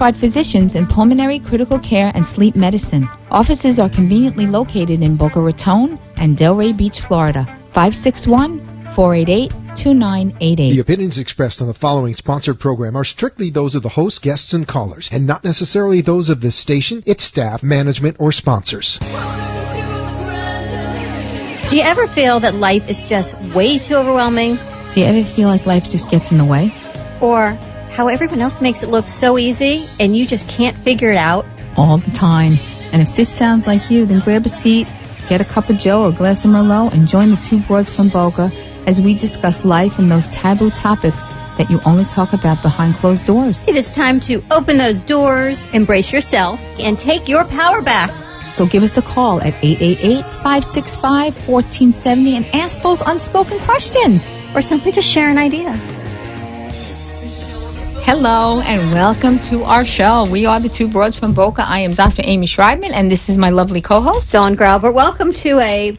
Physicians in pulmonary critical care and sleep medicine. Offices are conveniently located in Boca Raton and Delray Beach, Florida. 561-488-2988. The opinions expressed on the following sponsored program are strictly those of the host, guests, and callers, and not necessarily those of the station, its staff, management, or sponsors. Do you ever feel that life is just way too overwhelming? Do you ever feel like life just gets in the way? Or how everyone else makes it look so easy and you just can't figure it out? All the time. And if this sounds like you, then grab a seat, get a cup of Joe or a glass of Merlot, and join the Two Broads from Boca as we discuss life and those taboo topics that you only talk about behind closed doors. It is time to open those doors, embrace yourself, and take your power back. So give us a call at 888-565-1470 and ask those unspoken questions. Or simply just share an idea. Hello and welcome to our show. We are the Two Broads from Boca. I am Dr. Amy Schreibman, and this is my lovely co-host, Dawn Grauber. Welcome to a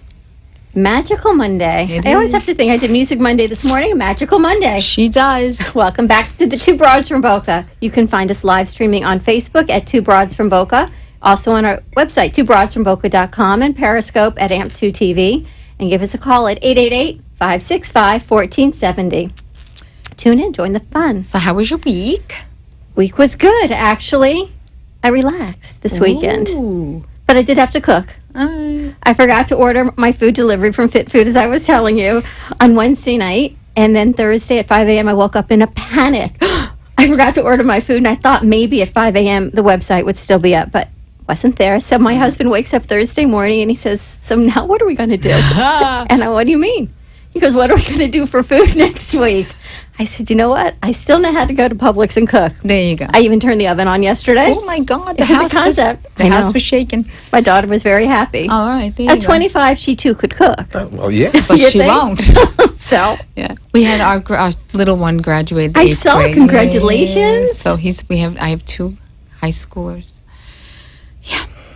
magical Monday. I always have to think I did Music Monday this morning, a magical Monday. She does. Welcome back to the Two Broads from Boca. You can find us live streaming on Facebook at Two Broads from Boca, also on our website, twobroadsfromboca.com, and Periscope at AMP2TV. And give us a call at 888-565-1470. Tune in, join the fun. So how was your week? Week was good, actually. I relaxed this weekend. But I did have to cook. I forgot to order my food delivery from Fit Food, as I was telling you, on Wednesday night. And then Thursday at 5 a.m., I woke up in a panic. I forgot to order my food, and I thought maybe at 5 a.m. the website would still be up, but wasn't there. So my husband wakes up Thursday morning, and he says, so now what are we going to do? And I, what do you mean? He goes, what are we going to do for food next week? I said, you know what? I still know how to go to Publix and cook. There you go. I even turned the oven on yesterday. Oh, my God. The house concept. The house was shaking. My daughter was very happy. All right. There you At 25, she too could cook. Well, yeah. But You she think? won't. So Yeah. We had our little one graduate. I 8th saw. grade. Congratulations. So I have two high schoolers.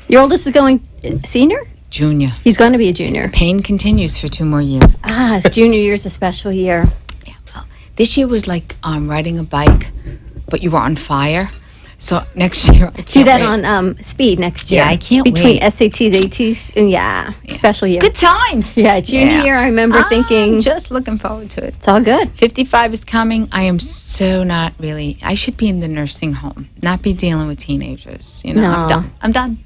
Your oldest is going senior? Junior. He's going to be a junior. Pain continues for 2 more years. Junior year is a special year. Yeah, well, this year was like riding a bike, but you were on fire. So next year, I can't Do that wait. on speed next year. Yeah, I can't Between wait. SATs, ATs, and special year. Good times. Yeah, junior year, I remember thinking, Just looking forward to it. it's all good. 55 is coming. I am so not really. I should be in the nursing home, not be dealing with teenagers. You know, No. I'm done.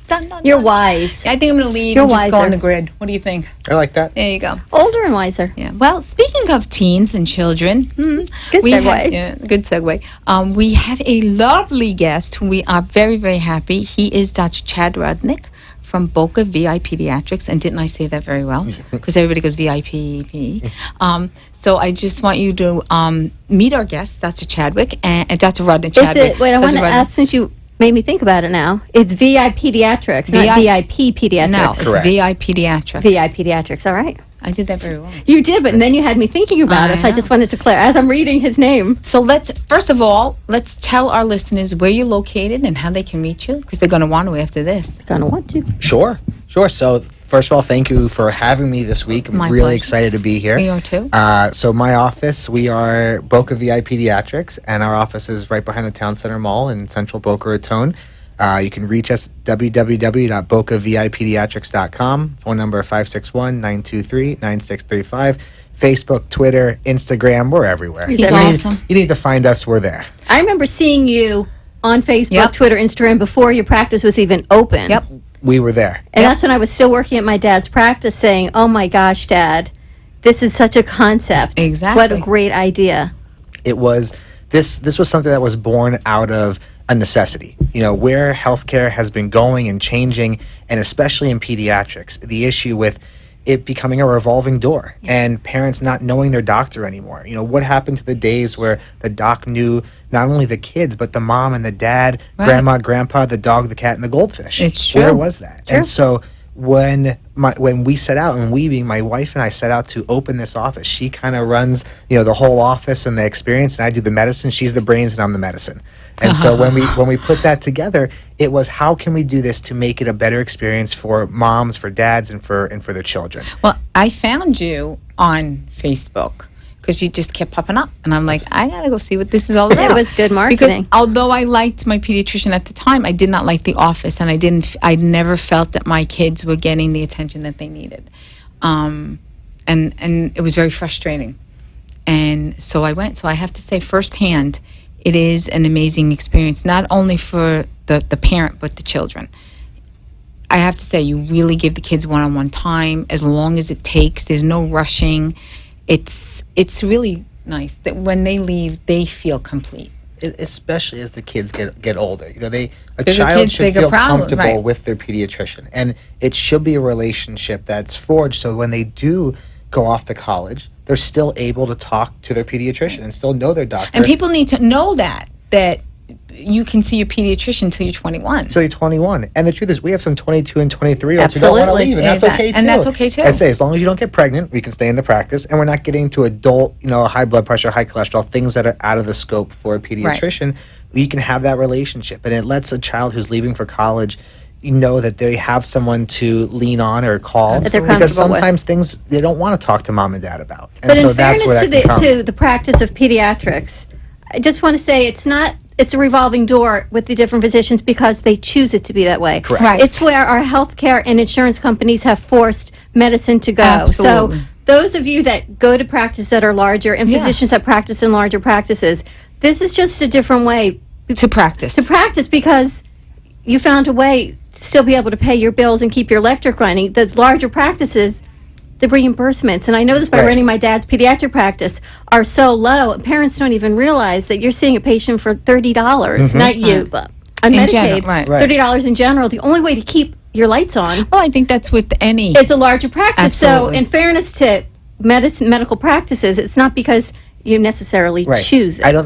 You're done. wise. I think I'm going to leave You're and just go wiser. on the grid. What do you think? I like that. There you go. Older and wiser. Yeah. Well, speaking of teens and children, Good we segue. good segue. We have a lovely guest who we are very, very happy. He is Dr. Chad Rudnick from Boca VI Pediatrics. And didn't I say that very well? Because everybody goes VIP. So I just want you to meet our guest, Dr. Chadwick, and Dr. Rudnick. Is it, wait, I Dr. want to Rudnick. ask, since you made me think about it now, it's VI Pediatrics, not VIP Pediatrics. No, it's Correct. VI Pediatrics. VI Pediatrics, all right. I did that very well. You did, but then you had me thinking about I it, so I know. just wanted to clear, as I'm reading his name. So first of all, let's tell our listeners where you're located and how they can reach you, because they're going to want to after this. Gonna want to. Sure. So, first of all, thank you for having me this week. I'm My really pleasure. excited to be here. We are too. So, my office, we are Boca VI Pediatrics, and our office is right behind the Town Center Mall in Central Boca Raton. You can reach us www.bocavipediatrics.com. Phone number 561-923-9635. Facebook, Twitter, Instagram, we're everywhere. He's You awesome. you need to find us, we're there. I remember seeing you on Facebook, Yep. Twitter, Instagram before your practice was even open. Yep. We were there. And that's when I was still working at my dad's practice saying, oh my gosh, Dad, this is such a concept. Exactly. What a great idea. It was this was something that was born out of a necessity. You know, where healthcare has been going and changing, and especially in pediatrics, the issue with it becoming a revolving door and parents not knowing their doctor anymore. You know, what happened to the days where the doc knew not only the kids, but the mom and the dad, Right. grandma, grandpa, the dog, the cat, and the goldfish? It's true. Where was that? And so when we set out, and we being my wife and I set out to open this office, she kind of runs, the whole office and the experience, and I do the medicine. She's the brains, and I'm the medicine. And so when we put that together, it was, how can we do this to make it a better experience for moms, for dads, and for their children? Well, I found you on Facebook because she just kept popping up. And I'm like, I got to go see what this is all about. It was good marketing. Because although I liked my pediatrician at the time, I did not like the office, and I never felt that my kids were getting the attention that they needed. And it was very frustrating. And so I went. So I have to say firsthand, it is an amazing experience, not only for the parent, but the children. I have to say, you really give the kids one-on-one time, as long as it takes. There's no rushing. It's really nice that when they leave, they feel complete. Especially as the kids get older, a Bigger child kids, should bigger feel problem, comfortable right. with their pediatrician, and it should be a relationship that's forged. So when they do go off to college, they're still able to talk to their pediatrician and still know their doctor. And people need to know that you can see your pediatrician until you're 21. Until you're 21. And the truth is, we have some 22 and 23-year-olds who don't want to Absolutely. leave, and that's okay too. And that's okay, too. I'd say as long as you don't get pregnant, we can stay in the practice, and we're not getting to adult, high blood pressure, high cholesterol, things that are out of the scope for a pediatrician. You can have that relationship, and it lets a child who's leaving for college know that they have someone to lean on or call, That they're because comfortable with. sometimes things they don't want to talk to mom and dad about. And But so in that's where fairness that can come. to the practice of pediatrics, I just want to say it's a revolving door with the different physicians because they choose it to be that way. Correct. Right. It's where our healthcare and insurance companies have forced medicine to go. Absolutely. So those of you that go to practice that are larger and Yeah. physicians that practice in larger practices, this is just a different way To practice. to practice because you found a way to still be able to pay your bills and keep your electric running. The larger practices, the reimbursements, and I know this by Right. running my dad's pediatric practice, are so low. Parents don't even realize that you're seeing a patient for $30, not you, but on In Medicaid, general, right. Right. $30 in general. The only way to keep your lights on Well, I think that's with any. is a larger practice. Absolutely. So in fairness to medical practices, it's not because you necessarily Right. choose it. I don't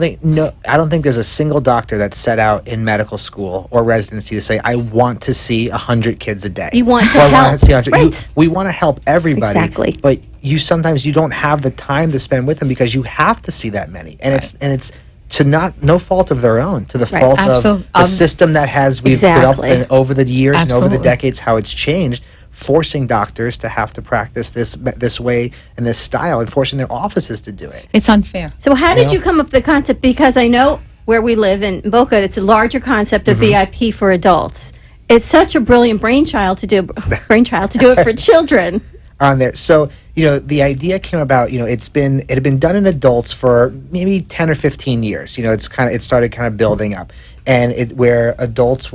think there's a single doctor that's set out in medical school or residency to say, I want to see 100 kids a day. You want to Or I wanna help. see 100. Right. We want to help everybody. Exactly. But sometimes you don't have the time to spend with them because you have to see that many. And it's to no fault of their own, to the Right. fault of Absolutely. the system that we've Exactly. developed over the years and over the Absolutely. decades, how it's changed, forcing doctors to have to practice this way and this style, and forcing their offices to do it. It's unfair. So how did you come up with the concept? Because I know where we live in Boca, it's a larger concept of VIP for adults. It's such a brilliant brainchild to do it for children. On there. So, the idea came about, it had been done in adults for maybe 10 or 15 years. It started kind of building up. And where adults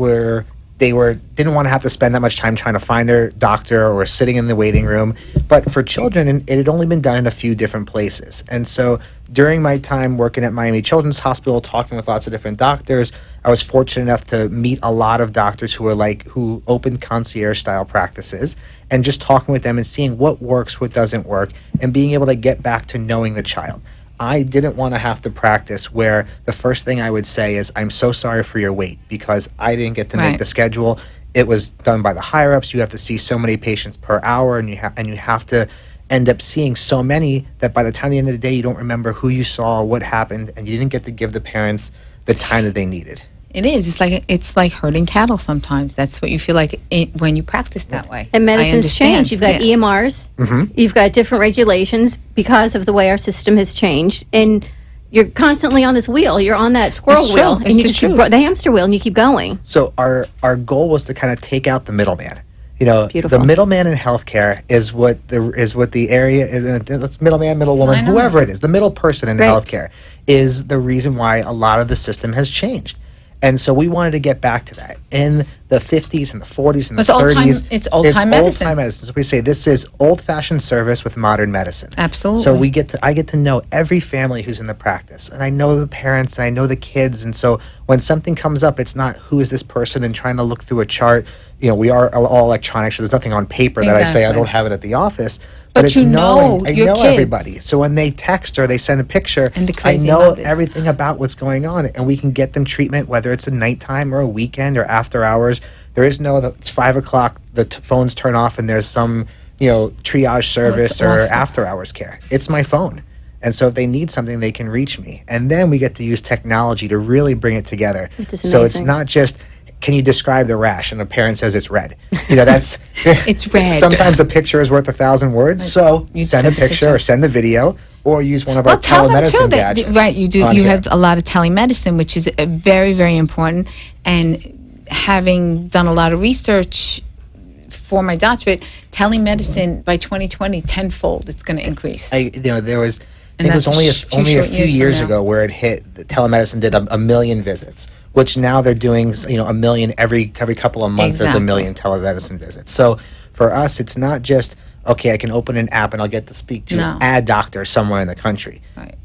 didn't want to have to spend that much time trying to find their doctor or sitting in the waiting room. But for children, it had only been done in a few different places. And so during my time working at Miami Children's Hospital, talking with lots of different doctors, I was fortunate enough to meet a lot of doctors who opened concierge style practices, and just talking with them and seeing what works, what doesn't work, and being able to get back to knowing the child. I didn't want to have to practice where the first thing I would say is, I'm so sorry for your wait, because I didn't get to make Right. the schedule. It was done by the higher ups. You have to see so many patients per hour, and you have to end up seeing so many that by the time the end of the day, you don't remember who you saw, what happened, and you didn't get to give the parents the time that they needed. It is. It's like herding cattle sometimes. That's what you feel like when you practice that way. And I medicine's understand. changed. You've got Yeah. EMRs. You've got different regulations because of the way our system has changed. And you're constantly on this wheel. You're on that squirrel It's true. wheel. It's And you the just keep truth. the hamster wheel and you keep going. So our goal was to kind of take out the middleman. Beautiful. The middleman in healthcare is what the area is. That's middleman, middle woman, I know. whoever it is. The middle person in Right. healthcare is the reason why a lot of the system has changed. And so we wanted to get back to that. In the 50s and the 40s and the It's old-time- 30s, it's old-time medicine. old-time medicine. So we say this is old-fashioned service with modern medicine. Absolutely. So I get to know every family who's in the practice, and I know the parents, and I know the kids. And so when something comes up, it's not who is this person and trying to look through a chart. We are all electronic, so there's nothing on paper that I say I Exactly. don't have it at the office. But it's you knowing, know I your know kids. everybody. So when they text or they send a picture, And the I crazy know mothers. everything about what's going on, and we can get them treatment, whether it's a nighttime or a weekend or after hours. There is it's 5 o'clock, the phones turn off, and there's some triage service or awful. after hours care. It's my phone. And so if they need something, they can reach me. And then we get to use technology to really bring it together. Which is So it's amazing. not just, can you describe the rash? And the parent says it's red. That's It's red. Sometimes a picture is worth 1,000 words. So you send a picture or send the video. or use one of our tell them too telemedicine that gadgets. right. You do. on You here. have a lot of telemedicine, which is very, very important. And having done a lot of research for my doctorate, telemedicine by 2020 tenfold it's going to increase. There was. I And think it was that's only few only a short few years from years now. ago where it hit. The telemedicine did a million visits, which now they're doing a million every couple of months. There's a Exactly. million telemedicine visits. So for us, it's not just okay. I can open an app and I'll get to speak to No. a doctor somewhere in the country. Right.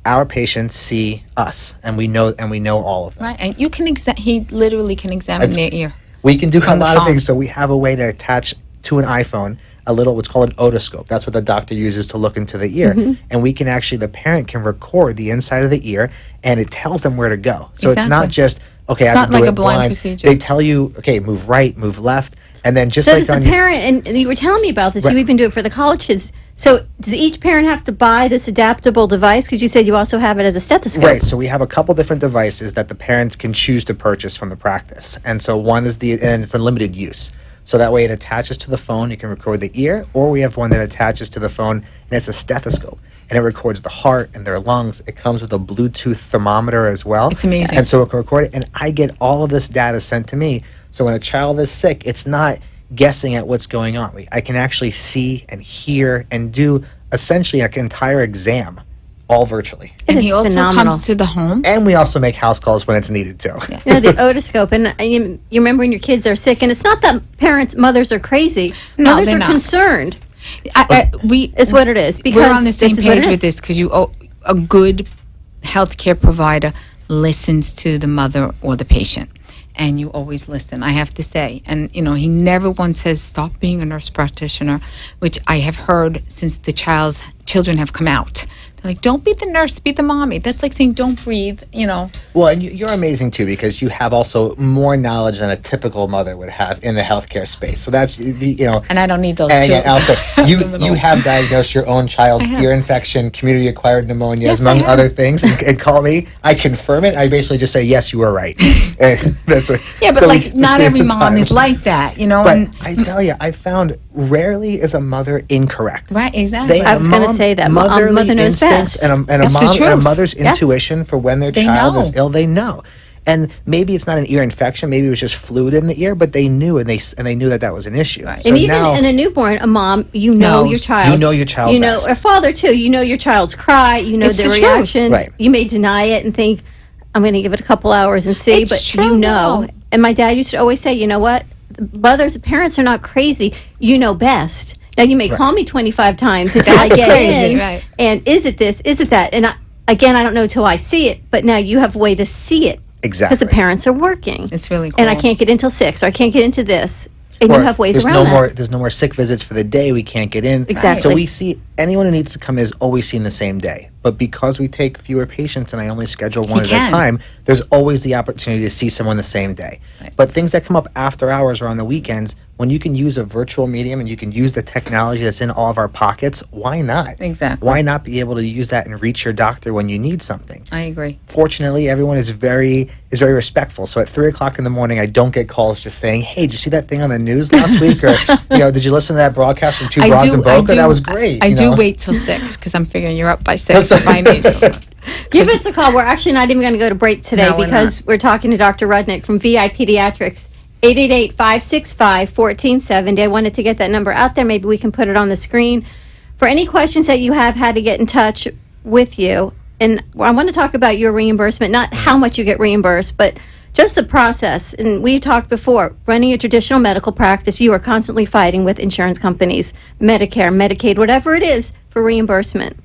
Our patients see us, and we know all of them. Right. And you can he literally can examine That's- their ear. We can do a From the lot of phone. things. So we have a way to attach to an iPhone what's called an otoscope. That's what the doctor uses to look into the ear. Mm-hmm. And we can the parent can record the inside of the ear, and it tells them where to go. So it's not Exactly. just, okay, I It's have to not do like it a blind blind. procedure. They tell you, okay, move right, move left, and then just So like does the on your- parent, and you were telling me about this, you Right. even do it for the college kids. So does each parent have to buy this adaptable device? Because you said you also have it as a stethoscope. Right, so we have a couple different devices that the parents can choose to purchase from the practice. And so one is and it's unlimited use. So that way it attaches to the phone, you can record the ear, or we have one that attaches to the phone and it's a stethoscope. And it records the heart and their lungs. It comes with a Bluetooth thermometer as well. It's amazing. And so it can record it, and I get all of this data sent to me. So when a child is sick, it's not guessing at what's going on. I can actually see and hear and do essentially an entire exam, all virtually. And is he also phenomenal. comes to the home. And we also make house calls when it's needed too. The otoscope, and you remember when your kids are sick, and it's not that mothers are crazy. No, Mothers they're are not. concerned. We Is what it is. Because we're on the same this is what it page with is. this because a good healthcare provider listens to the mother or the patient, and you always listen. I have to say, and he never once says stop being a nurse practitioner, which I have heard since the children have come out. They're like, don't be the nurse, be the mommy. That's like saying don't breathe. Well, and you're amazing too because you have also more knowledge than a typical mother would have in the healthcare space. So that's And I don't need those And two. again, also, you have diagnosed your own child's ear infection, community-acquired pneumonia, Yes, among I have. other things, and call me. I confirm it. I basically just say, yes, you were right. And that's what. Yeah, but so we like get to not see every the mom times. is like that, But and I tell you, I found rarely is a mother incorrect. right, exactly. I was gonna say that. Motherly Mother knows instincts best. and It's the and a truth. mother's Yes. intuition for when their They child know. is ill. They know, and maybe it's not an ear infection. Maybe it was just fluid in the ear, but they knew, and they knew that was an issue. Right. So And even now, in a newborn, a mom, you know Knows. your child. You know your child You know, best. a father too. You know your child's cry. You know It's their the truth. reaction. Right. You may deny it and think, I'm going to give it a couple hours and see, It's but true, you know. no. And my dad used to always say, you know what? Parents are not crazy. You know best. Now you may call me 25 times until I That's get crazy, in. right. And is it this? Is it that? And I don't know till I see it. But now you have a way to see it. Exactly. Because the parents are working. It's really And I cool. can't get in till 6, or I can't get into this. And or you have ways there's around no that. more. There's no more sick visits for the day. We can't get in. Exactly. So we see anyone who needs to come is always seen the same day. But because we take fewer patients and I only schedule one at a can. time, there's always the opportunity to see someone the same day. But things that come up after hours or on the weekends, when you can use a virtual medium and you can use the technology that's in all of our pockets, why not? Exactly. Why not be able to use that and reach your doctor when you need something? I agree. Fortunately, everyone is very respectful. So at 3:00 in the morning, I don't get calls just saying, "Hey, did you see that thing on the news last week?" Or, did you listen to that broadcast from Two Broads in Boca? That was great. I you do know? wait till 6 because I'm figuring you're up by 6 That's if I need to. Give us a call. We're actually not even going to go to break today No, we're because we're talking to Dr. Rudnick from VI Pediatrics. 888-565-1470. I wanted to get that number out there. Maybe we can put it on the screen. For any questions that you have had to get in touch with you, and I want to talk about your reimbursement, not how much you get reimbursed, but just the process. And we talked before, running a traditional medical practice, you are constantly fighting with insurance companies, Medicare, Medicaid, whatever it is, for reimbursement.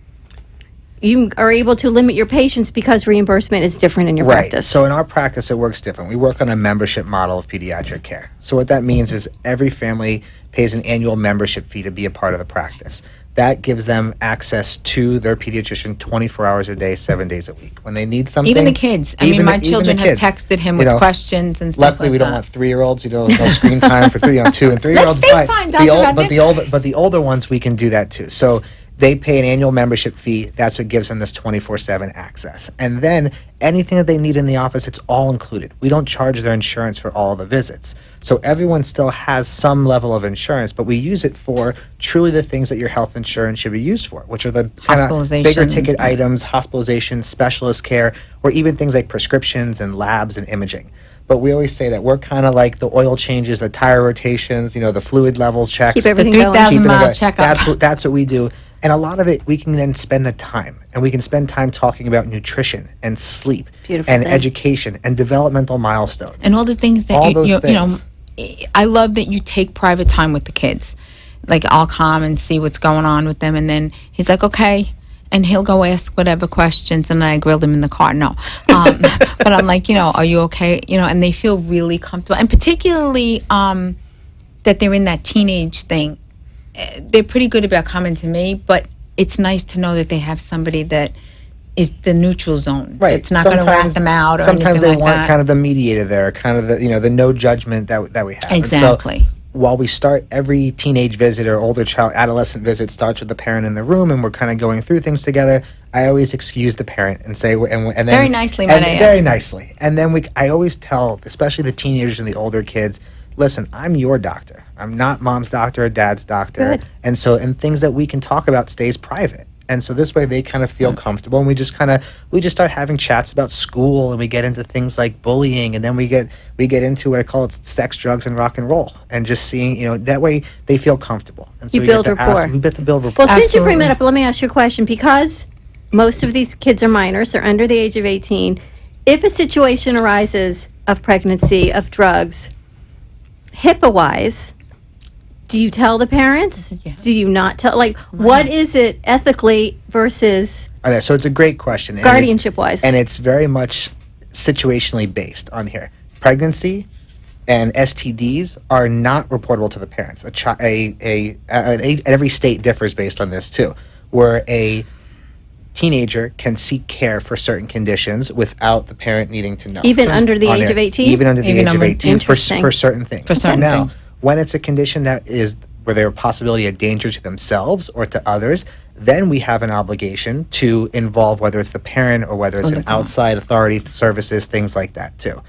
You are able to limit your patients because reimbursement is different in your Right. practice. So in our practice, it works different. We work on a membership model of pediatric care. So what that means is every family pays an annual membership fee to be a part of the practice. That gives them access to their pediatrician 24 hours a day, 7 days a week. When they need something, Even the kids. I even mean, my the- even children the have kids, texted him you with know, questions and stuff Luckily, like we don't that. want 3-year-olds. No screen time for 2 and 3-year-olds. FaceTime, Dr. Rudnick. But the older ones, we can do that too. So They pay an annual membership fee. That's what gives them this 24/7 access. And then anything that they need in the office, it's all included. We don't charge their insurance for all the visits. So everyone still has some level of insurance, but we use it for truly the things that your health insurance should be used for, which are the kind of Hospitalization. bigger ticket items, hospitalization, specialist care, or even things like prescriptions and labs and imaging. But we always say that we're kind of like the oil changes, the tire rotations, the fluid levels checks. Keep everything The going. 3,000 Keeping it mile going. checkup. That's what we do. And a lot of it, we can then spend the time. And we can spend time talking about nutrition and sleep Beautiful and thing. education and developmental milestones. And all the things that All those you things. I love that you take private time with the kids. Like I'll come and see what's going on with them, and then he's like, okay, and he'll go ask whatever questions, and I grill them in the car. No, but I'm like, are you okay? And they feel really comfortable, and particularly that they're in that teenage thing. They're pretty good about coming to me, but it's nice to know that they have somebody that is the neutral zone. Right. It's not going to rat them out or sometimes anything they like want that. kind of the mediator there, kind of the no judgment that we have. And so Exactly. while we start every teenage visit or older child adolescent visit starts with the parent in the room and we're kind of going through things together, I always excuse the parent and say and then Very nicely, might I add. very nicely. And then I always tell, especially the teenagers and the older kids, listen, I'm your doctor. I'm not mom's doctor or dad's doctor. Good. And things that we can talk about stays private. And so this way they kind of feel comfortable, and we just start having chats about school, and we get into things like bullying, and then we get into what I call it sex, drugs, and rock and roll, and just seeing, that way they feel comfortable. And so You we build get to ask- rapport. we get to build rapport. Well, since you bring Absolutely. that up, let me ask you a question. Because most of these kids are minors, they're under the age of 18. If a situation arises of pregnancy, of drugs, HIPAA-wise, do you tell the parents? Yeah. Do you not tell? Like, what is it ethically versus Okay, so it's a great question. And it's- guardianship-wise? And it's very much situationally based on here. Pregnancy and STDs are not reportable to the parents. Every state differs based on this too, where a teenager can seek care for certain conditions without the parent needing to know. Even under the On age there. of 18? Even under the Even age of under- 18 Interesting. for certain things. For certain now, things. when it's a condition that is where there are possibility of danger to themselves or to others, then we have an obligation to involve whether it's the parent or whether it's Or the an parent. outside authority, services, things like that too.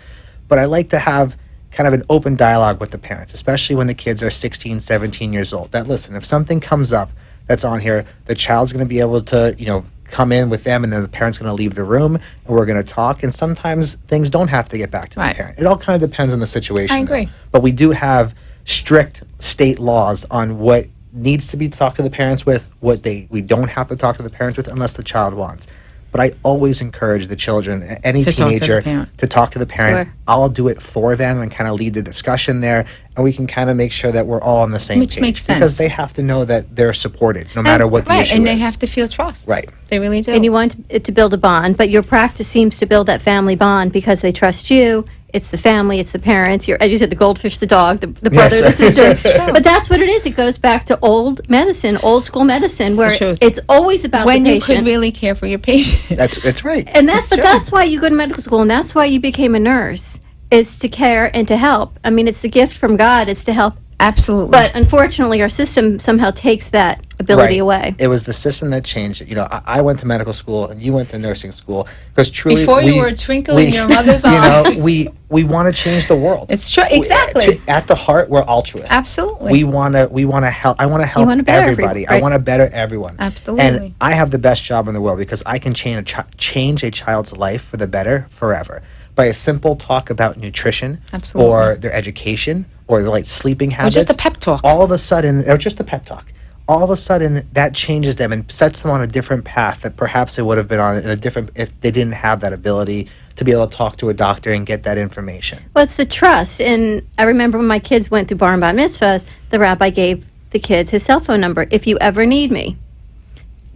But I like to have kind of an open dialogue with the parents, especially when the kids are 16, 17 years old. That listen, if something comes up that's on here, the child's going to be able to, come in with them, and then the parent's going to leave the room, and we're going to talk. And sometimes things don't have to get back to the Right. parent. It all kind of depends on the situation. I agree. though. But we do have strict state laws on what needs to be talked to the parents with, what we don't have to talk to the parents with unless the child wants. But I always encourage the children, any To talk to the teenager, parent. to talk to the parent. Sure. I'll do it for them and kind of lead the discussion there, and we can kind of make sure that we're all on the same Which page. makes Because sense. they have to know that they're supported, no matter what the right, issue and is. they have to feel trust. Right. They really do. and you want it to build a bond, but your practice seems to build that family bond because they trust you. It's the family, it's the parents. As you said, the goldfish, the dog, the brother, the it's- sister. it's true. But that's what it is. It goes back to old medicine, old school medicine, where truth. it's always about when the you patient. could really care for your patient. It's right. And that's It's true. that's why you go to medical school, and that's why you became a nurse, is to care and to help. I mean, it's the gift from God, is to help. Absolutely. But unfortunately, our system somehow takes that ability away. It was the system that changed it. I went to medical school and you went to nursing school because truly Before you were a twinkle in your mother's eye. we want to change the world. It's true. Exactly. At the heart, we're altruists. Absolutely. We want to help. I want to help wanna better everybody. right. I want to better everyone. Absolutely. And I have the best job in the world because I can change a child's life for the better forever by a simple talk about nutrition Absolutely. or their education or their sleeping habits. just a pep talk. All of a sudden, or just a pep talk. All of a sudden, that changes them and sets them on a different path that perhaps they would have been on in a different if they didn't have that ability to be able to talk to a doctor and get that information. Well, it's the trust. And I remember when my kids went through bar and bat mitzvahs, the rabbi gave the kids his cell phone number. If you ever need me,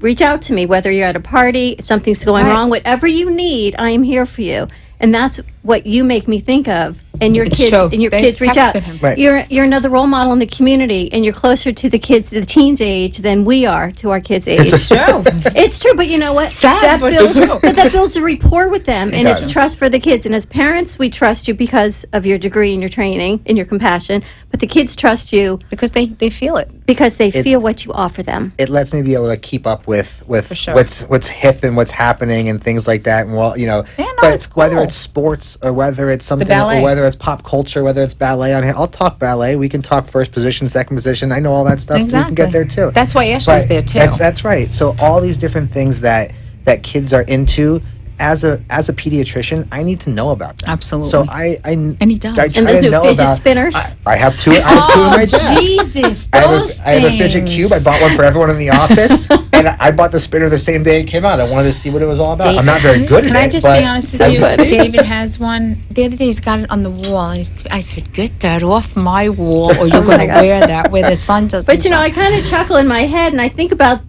reach out to me, whether you're at a party, something's going Right. wrong, whatever you need, I am here for you. And that's what you make me think of, and your It's kids true. and your They kids reach out. texted him. Right. You're another role model in the community, and you're closer to the kids, the teens' age, than we are to our kids' age. True. It's true, but you know what? Sad, that but builds, true. but that builds a rapport with them, and does. it's trust for the kids. And as parents, we trust you because of your degree and your training and your compassion. But the kids trust you Because they feel it. because they feel what you offer them. It lets me be able to keep up with sure. what's hip and what's happening and things like that. And well, you know, Yeah, no, but it's whether cool. it's sports or whether it's something, ballet. or whether it's pop culture, whether it's ballet on here, I'll talk ballet. We can talk first position, second position. I know all that stuff. We can get there too. That's why Ashley's there too. That's right. So all these different things that kids are into. As a pediatrician, I need to know about them. Absolutely. So and he does. I try And those to new know fidget about. spinners? I have two. I have two in my desk. Jesus, I those have a fidget things. cube. I bought one for everyone in the office, and I bought the spinner the same day it came out. I wanted to see what it was all about. I'm not very good at Can it. I just but be honest with So you? funny. David has one. The other day he's got it on the wall. And I said, "Get that off my wall, or you're going to God. wear that where the sun doesn't." But you know, shine." I kind of chuckle in my head, and I think about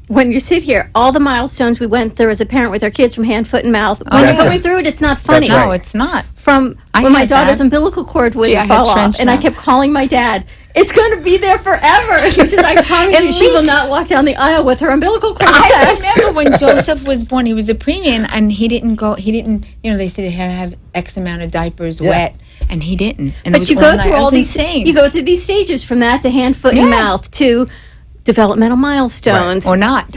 when you sit here, all the milestones we went through as a parent with our kids from hand, foot, and mouth. When That's you're going it. through it, it's not funny. right. no, it's not. From I when my had daughter's that. umbilical cord wouldn't Gee, I had fall off, trench and I mouth. kept calling my dad. It's going to be there forever. He says, "I promise At you, she will least- not walk down the aisle with her umbilical cord I attached." remember when Joseph was born, he was a preemie, and he didn't go. He didn't. You know, they said they had to have X amount of diapers Yeah. wet, and he didn't. And it But was you go night. through It all was these. insane. You go through these stages from that to hand, foot, and Yeah. mouth to developmental milestones. or not.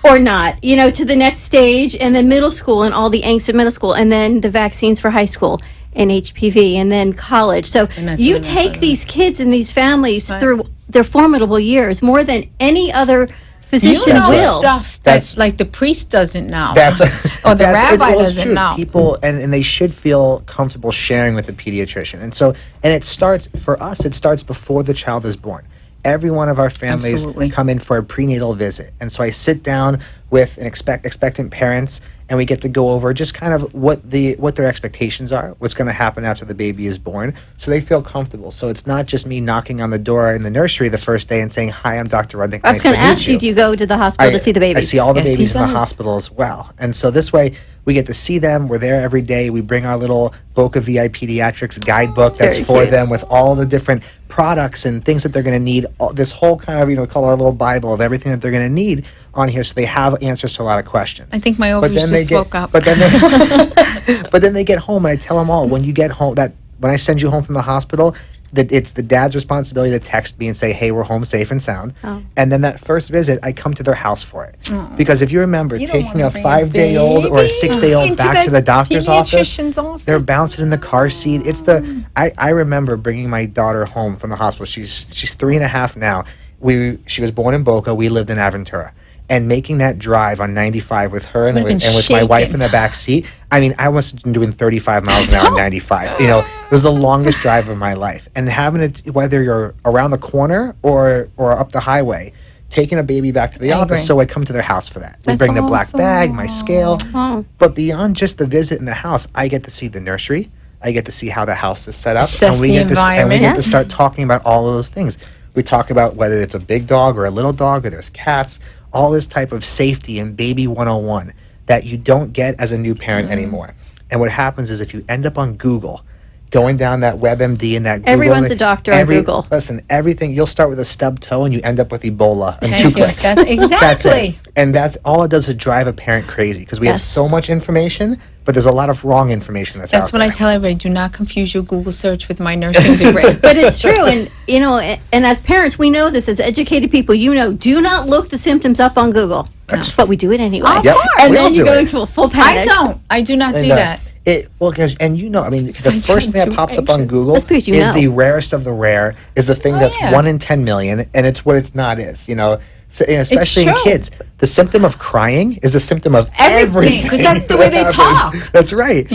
Or not, you know, to the next stage, and then middle school and all the angst of middle school, and then the vaccines for high school and HPV, and then college. So not you doing that take for these kids and these families through their formidable years more than any other physician You know will. stuff That's- that's like the priest doesn't know. That's or the rabbi well, it's doesn't true. know. People and they should feel comfortable sharing with the pediatrician. And so it starts for us. It starts before the child is born. Every one of our families Absolutely. come in for a prenatal visit, and so I sit down with an expectant parents, and we get to go over just kind of what their expectations are, what's going to happen after the baby is born, so they feel comfortable. So it's not just me knocking on the door in the nursery the first day and saying, "Hi, I'm Dr. Rudnick. I was going to ask you, do you go to the hospital to see the babies? I see all the Yes, he babies in the does. hospital as well. And so this way we get to see them. We're there every day. We bring our little Boca VI Pediatrics guidebook that's Very for cute. them with all the different products and things that they're going to need. This whole kind of, call our little Bible of everything that they're going to need on here so they have answers to a lot of questions. I think my ovaries just woke up. But then but then they get home and I tell them all, when you get home, that when I send you home from the hospital, that it's the dad's responsibility to text me and say, "Hey, we're home safe and sound." Oh. And then that first visit, I come to their house for it. Because if you remember, You don't taking wanna a bring a 5-day-old or a baby 6-day-old into back to the doctor's office, pediatrician's office. they're bouncing in the car seat. It's I remember bringing my daughter home from the hospital. She's 3.5 now. She was born in Boca. We lived in Aventura. And making that drive on 95 with her and Would've with, been and with my wife shaking. in the back seat, I mean, I was doing 35 miles an hour on 95. It was the longest drive of my life. And having it, whether you're around the corner or up the highway, taking a baby back to the I office, agree. so I come to their house for that. We That's bring the black bag, my awesome. scale. Oh. But beyond just the visit in the house, I get to see the nursery. I get to see how the house is set up. Assess the get to environment. get to start talking about all of those things. We talk about whether it's a big dog or a little dog or there's cats, all this type of safety and baby 101 that you don't get as a new parent anymore. And what happens is if you end up on Google, going down that WebMD and that Google. Everyone's a doctor on Google. Listen, everything, you'll start with a stub toe and you end up with Ebola in Thank 2 you. clicks. That's exactly. That's it. And that's all it does is drive a parent crazy because we have Yes. so much information, but there's a lot of wrong information that's That's out what there. I tell everybody. Do not confuse your Google search with my nursing degree. But it's true, and and as parents, we know this. As educated people, do not look the symptoms up on Google. But we do it anyway. Of Yep, course. And we then all you do go it. into a full I panic. don't. I do not do And, that. The I first thing that don't pops do up on anxious. Google That's because you is know. the rarest of the rare, is the thing that's yeah. 1 in 10 million, and it's what it's not is, So, especially in true. kids. The symptom of crying is a symptom of Everything, everything. 'cause that's the way they that talk. happens. That's right.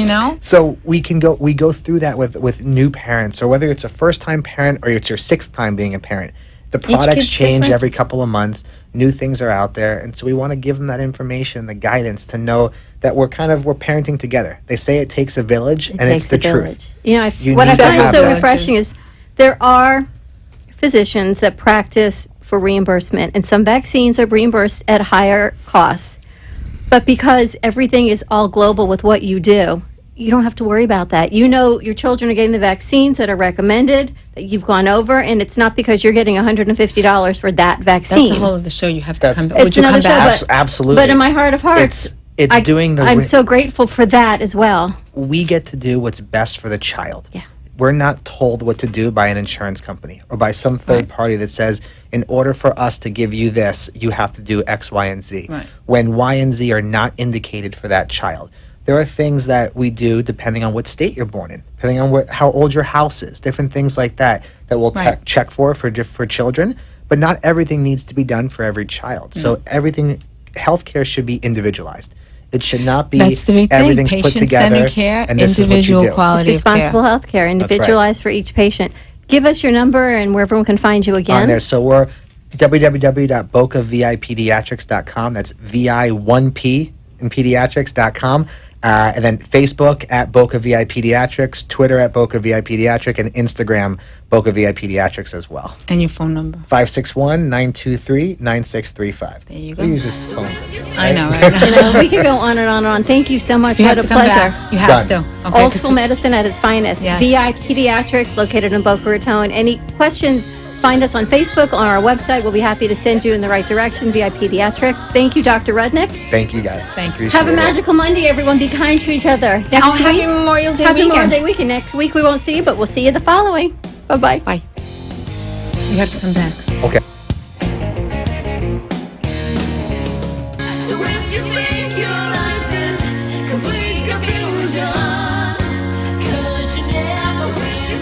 So we go through that with new parents, or whether it's a first-time parent or it's your 6th time being a parent. The products kid's change different. every couple of months. New things are out there, and so we want to give them that information, the guidance to know that we're parenting together. They say it takes a village, and it's the Takes a truth. village. You What I need to find have so that. refreshing is there are physicians that practice for reimbursement, and some vaccines are reimbursed at higher costs. But because everything is all global with what you do, you don't have to worry about that. You know your children are getting the vaccines that are recommended, that you've gone over, and it's not because you're getting $150 for that vaccine. That's a whole other show. You have to That's- come back. It's another show, but, Absolutely. but in my heart of hearts, It's doing the I'm so grateful for that as well. we get to do what's best for the child. Yeah. We're not told what to do by an insurance company or by some third party that says, in order for us to give you this, you have to do X, Y, and Z. Right. When Y and Z are not indicated for that child. There are things that we do depending on what state you're born in, depending on how old your house is, different things like that we'll Right. check for children. But not everything needs to be done for every child. So healthcare should be individualized. It should not be That's the big thing. everything's put together Patient-centered care, and this individual is what you do. quality It's of care. responsible health care, individualized for each patient. Give us your number and where everyone can find you On again. there. So we're www.bocavipediatrics.com. That's VI1P in pediatrics.com. And then Facebook at Boca VI Pediatrics, Twitter at Boca VI Pediatric, and Instagram Boca VI Pediatrics as well. And your phone number. 561-923-9635. There you go. Who uses phones? I know, right? You know, we could go on and on and on. Thank you so much. You What have a to come pleasure. back. You have Done. to. Okay, Old 'cause school medicine at its finest. Yes. VI Pediatrics, located in Boca Raton. Any questions, find us on Facebook, on our website. We'll be happy to send you in the right direction, VI Pediatrics. Thank you, Dr. Rudnick. Thank you, guys. Thanks. Appreciate Have a it. magical Monday, everyone. Be kind to each other. Next Happy week, Memorial Day Happy Memorial weekend. Day weekend. Next week, we won't see you, but we'll see you the following. Bye-bye. Bye. You have to come back. Okay. So if you think your life is complete confusion, 'cause you never will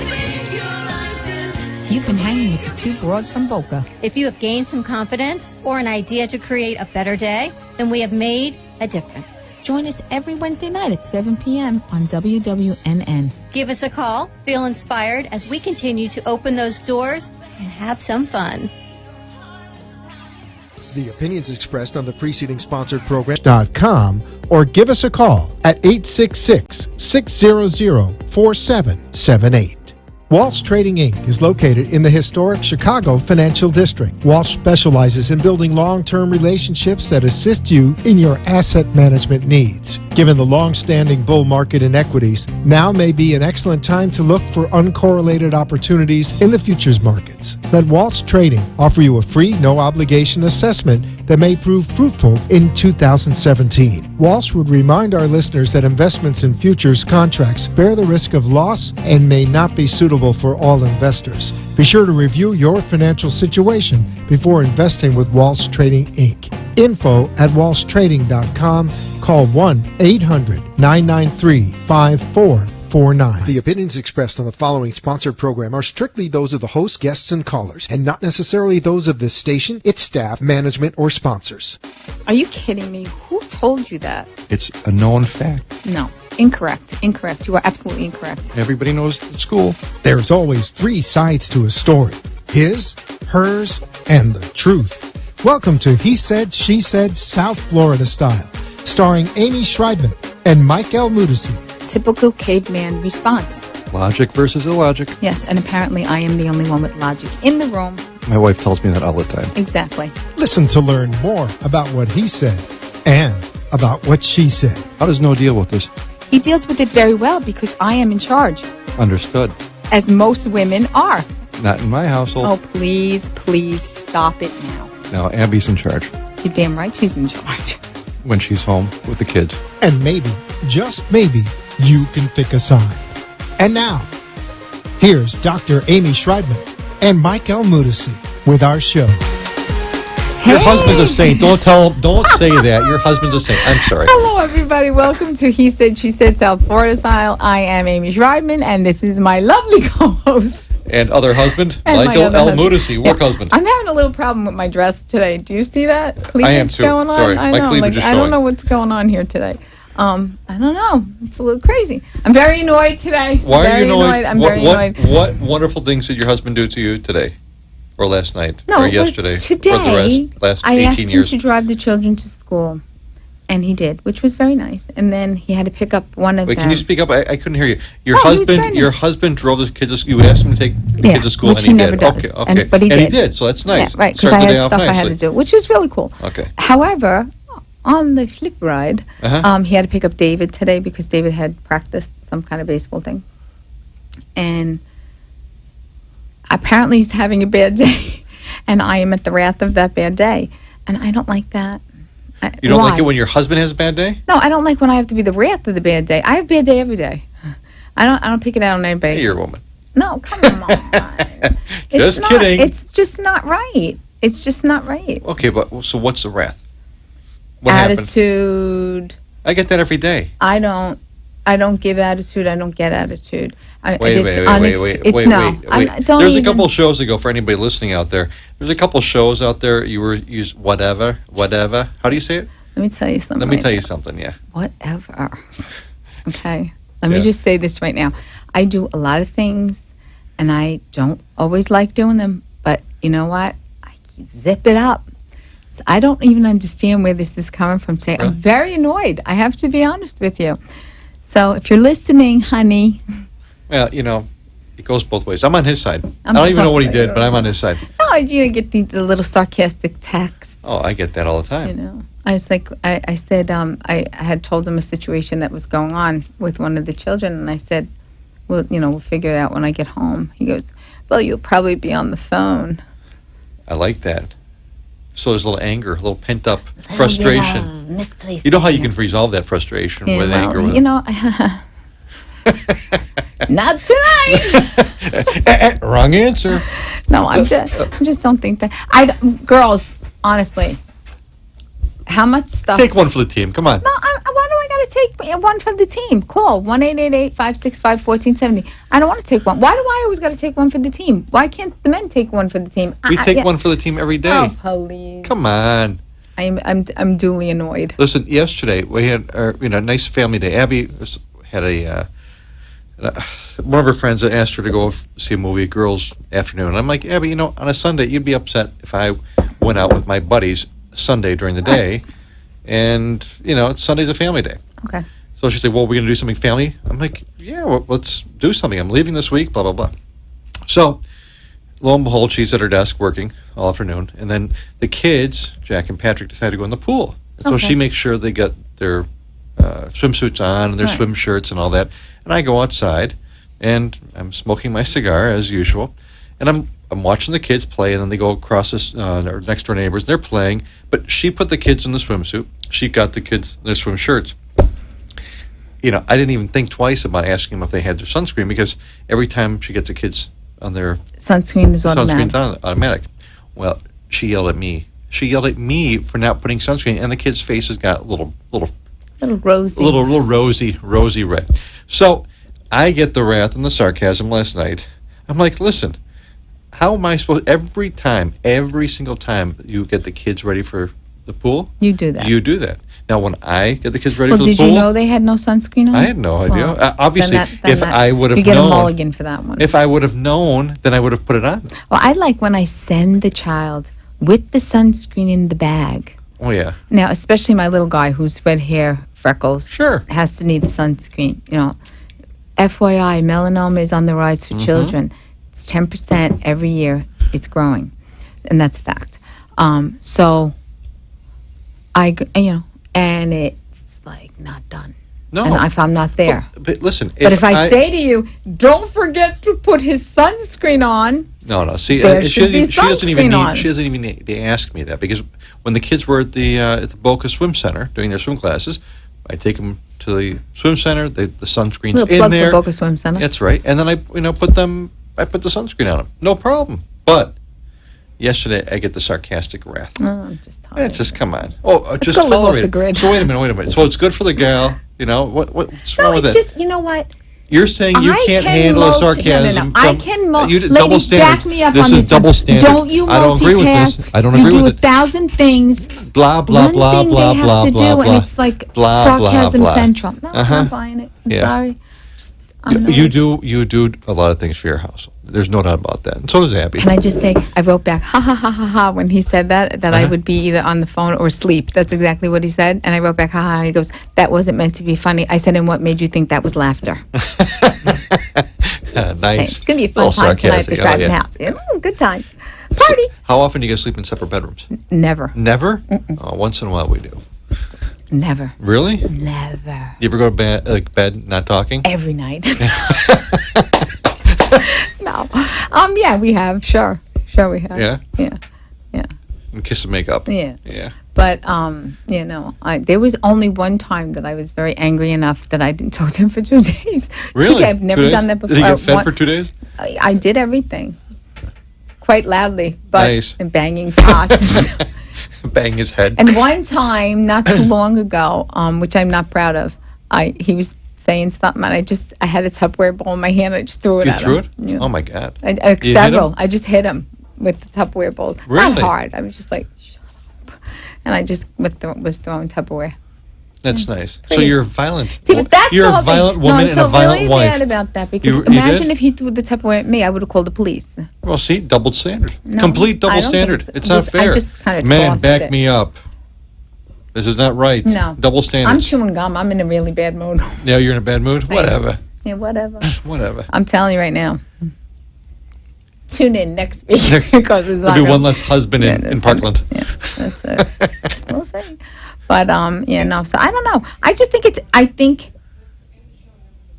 think your life is. You've been hanging with the two broads from Boca. If you have gained some confidence or an idea to create a better day, then we have made a difference. Join us every Wednesday night at 7 p.m. on WWNN. Give us a call, feel inspired as we continue to open those doors and have some fun. The opinions expressed on the preceding sponsored program.com or give us a call at 866-600-4778. Walsh Trading Inc. is located in the historic Chicago Financial District. Walsh specializes in building long-term relationships that assist you in your asset management needs. Given the long-standing bull market in equities, now may be an excellent time to look for uncorrelated opportunities in the futures markets. Let Walsh Trading offer you a free, no-obligation assessment that may prove fruitful in 2017. Walsh would remind our listeners that investments in futures contracts bear the risk of loss and may not be suitable for all investors. Be sure to review your financial situation before investing with Walsh Trading Inc. Info at walshtrading.com. Call 1-800-993-5449. The opinions expressed on the following sponsored program are strictly those of the host, guests, and callers, and not necessarily those of this station, its staff, management, or sponsors. Are you kidding me? Who told you that? It's a known fact. No. Incorrect. Incorrect. You are absolutely incorrect. Everybody knows at school. There's always three sides to a story: his, hers, and the truth. Welcome to He Said, She Said, South Florida Style, starring Amy Schreibman and Mike L. Mudici. Typical caveman response. Logic versus illogic. Yes, and apparently I am the only one with logic in the room. My wife tells me that all the time. Exactly. Listen to learn more about what he said and about what she said. How does Noah deal with this? He deals with it very well because I am in charge, Understood. as most women are. Not in my household. Oh, please, please stop it now. Now Abby's in charge You're damn right she's in charge. when she's home with the kids. And maybe, just maybe, you can pick a side. And now, here's Dr. Amy Schreibman and Mike L. Mudici with our show. Your husband's a saint. Don't say that. Your husband's a saint. I'm sorry. Hello, everybody. Welcome to He Said, She Said, South Florida Style. I am Amy Schreibman, and this is my lovely co-host. And other husband, And my Michael other L. husband. Mudici, work husband. I'm having a little problem with my dress today. Do you see that? Cleavage I am too. going on? Sorry. I My know. cleavage is I don't showing. know what's going on here today. I don't know. It's a little crazy. I'm very annoyed today. Why are very you annoyed? I'm very annoyed. What wonderful things did your husband do to you today? Or last night? No, or it yesterday? was today. Or the last I 18 asked him years? to drive the children to school, and he did, which was very nice. And then he had to pick up one of Wait, them. can you speak up? I couldn't hear you. Your No, he was trying to- husband drove the kids to school. You asked him to take the kids to school, which and he he never did. does. Okay, okay. But he and did. he did, so that's nice. Yeah, right, because Start I the day had off stuff I had to nicely. do, which was really cool. Okay. However, on the flip ride, Uh-huh. he had to pick up David today because David had practiced some kind of baseball thing. And apparently he's having a bad day. And I am at the wrath of that bad day. And I don't like that. You don't like Why? it when your husband has a bad day? No, I don't like when I have to be the wrath of the bad day. I have a bad day every day. I don't pick it out on anybody. Hey, you're a woman. No, come on. Just not, kidding. It's just not right. It's just not right. Okay, but so what's the wrath? What happened? Attitude. I get that every day. I don't give attitude. I don't get attitude. Wait. Don't There's a even- couple shows ago for anybody listening out there. There's a couple shows out there. You were use whatever. How do you say it? Let me tell you something. Let me right tell you now. something. Yeah. Whatever. Okay. Let me Yeah. just say this right now. I do a lot of things, and I don't always like doing them. But you know what? I zip it up. So I don't even understand where this is coming from today. I'm very annoyed. I have to be honest with you. So if you're listening, honey, Well, it goes both ways. I'm on his side. I I'm don't even know what he both did, ways. but I'm on his side. no, you get the little sarcastic texts. Oh, I get that all the time. You know, I was like, I said, I had told him a situation that was going on with one of the children, and I said, well, we'll figure it out when I get home. He goes, well, you'll probably be on the phone. I like that. So there's a little anger, a little pent up frustration. Misplaced. You know how you can resolve that frustration Yeah, with well, anger. With not tonight. Wrong answer. No, I just don't think that. Girls, honestly, how much stuff? Take one for the team. Come on. No, why do I got to take one from the team? Call 1-888-565-1470. I don't want to take one. Why do I always got to take one for the team? Why can't the men take one for the team? We take yeah. one for the team every day. Oh, please. Come on. I'm duly annoyed. Listen, yesterday we had a nice family day. Abby had one of her friends that asked her to go see a movie, girls' afternoon. And I'm like, Abby, on a Sunday you'd be upset if I went out with my buddies Sunday during the day, and Sunday's a family day. Okay. So she said, well, we're going to do something family. I'm like, yeah, well, let's do something. I'm leaving this week, blah, blah, blah. So lo and behold, she's at her desk working all afternoon. And then the kids, Jack and Patrick, decide to go in the pool. So Okay. she makes sure they get their swimsuits on and their Right. swim shirts and all that. And I go outside, and I'm smoking my cigar as usual. And I'm watching the kids play, and then they go across this, our next door neighbors. They're playing, but she put the kids in the swimsuit. She got the kids their swim shirts. I didn't even think twice about asking them if they had their sunscreen, because every time she gets the kids on their Sunscreen is automatic. sunscreen's on automatic. Well, she yelled at me. She yelled at me for not putting sunscreen, and the kids' faces got little rosy red. So I get the wrath and the sarcasm last night. I'm like, listen, how am I supposed? Every single time you get the kids ready for the pool, You do that. You do that. Now, when I get the kids ready Well, for the did pool, you know they had no sunscreen on? I had no idea. Well, Obviously, then if I would have you get known, a mulligan for that one. if I would have known, then I would have put it on. Well, I like when I send the child with the sunscreen in the bag. Oh yeah. Now, especially my little guy who's red hair, freckles, Sure. has to need the sunscreen. FYI, melanoma is on the rise for children. It's 10% every year. It's growing, and that's a fact. So and it's like not done. No. And if I'm not there. But listen, But if I say to you, don't forget to put his sunscreen on. no, see, There she should be doesn't even sunscreen on. need. She doesn't even need to ask me that, because when the kids were at the Boca Swim Center doing their swim classes, I take them to the swim center. The sunscreen's Little in plug there. for Boca Swim Center. That's right, and then I put the sunscreen on them. No problem. But yesterday I get the sarcastic wrath. Oh, I'm just tired. It's just come on. Oh, just go live off tolerate the it. grid. So wait a minute. So it's good for the gal. What's No, wrong with it's it? just, you know what? You're saying you I can't can handle a multi- sarcasm. I from- can you did ladies, double standards. back me up This on is this double one. standard. Don't you I don't agree with multitask. this. I don't you agree do with it. 1,000 things. Blah blah One blah thing blah they have blah to blah do, blah. and it's like blah, sarcasm blah, blah. central. No, I'm Uh-huh. not buying it. I'm Yeah. sorry. I'm You not. do a lot of things for your household. There's no doubt about that. And so does Abby. Can I just say, I wrote back, ha ha ha ha ha, when he said that I would be either on the phone or asleep. That's exactly what he said. And I wrote back, ha ha. He goes, that wasn't meant to be funny. I said, and what made you think that was laughter? Nice. It's going to be a Little fun time tonight at the sarcastic. Oh, Stratton yeah. house. Yeah, good times. Party. How often do you guys sleep in separate bedrooms? Never. Never. Once in a while we do. Never. Really? Never. You ever go to bed not talking? Every night. No. Yeah, we have. Sure we have. Yeah? Yeah. Yeah. And kiss and make up. Yeah. Yeah. But there was only one time that I was very angry enough that I didn't talk to him for 2 days. 2 Really? days. I've 2 never days? done that before. Did he get fed for 2 days? I did everything quite loudly, but Nice. and banging pots. Bang his head. And one time, not too long ago, which I'm not proud of, he was saying something, and I had a Tupperware bowl in my hand. I just threw it You at threw him. it? Yeah. Oh my God. I hit him? several. I just hit him with the Tupperware bowl. Really? Not hard. I was just like, shut up. And I just was throwing Tupperware. That's nice. So you're violent. See, but that's You're the a whole thing. violent No, woman I and a felt violent really wife. bad about that because You imagine did? if he threw the Tupperware at me, I would have called the police. Well, see, double standard. No, Complete I double don't standard. think so. It's not Because I fair. just kinda Man, tossed back it. me up. This is not right. No. Double I'm standards. chewing gum. I'm in a really bad mood. Yeah, you're in a bad mood? Whatever. Yeah, whatever. Whatever. I'm telling you right now. Tune in next week Next- because it's There'll not be gonna- one less husband Yeah, in that's Parkland. Yeah, that's it. We'll see. But so I don't know. I just think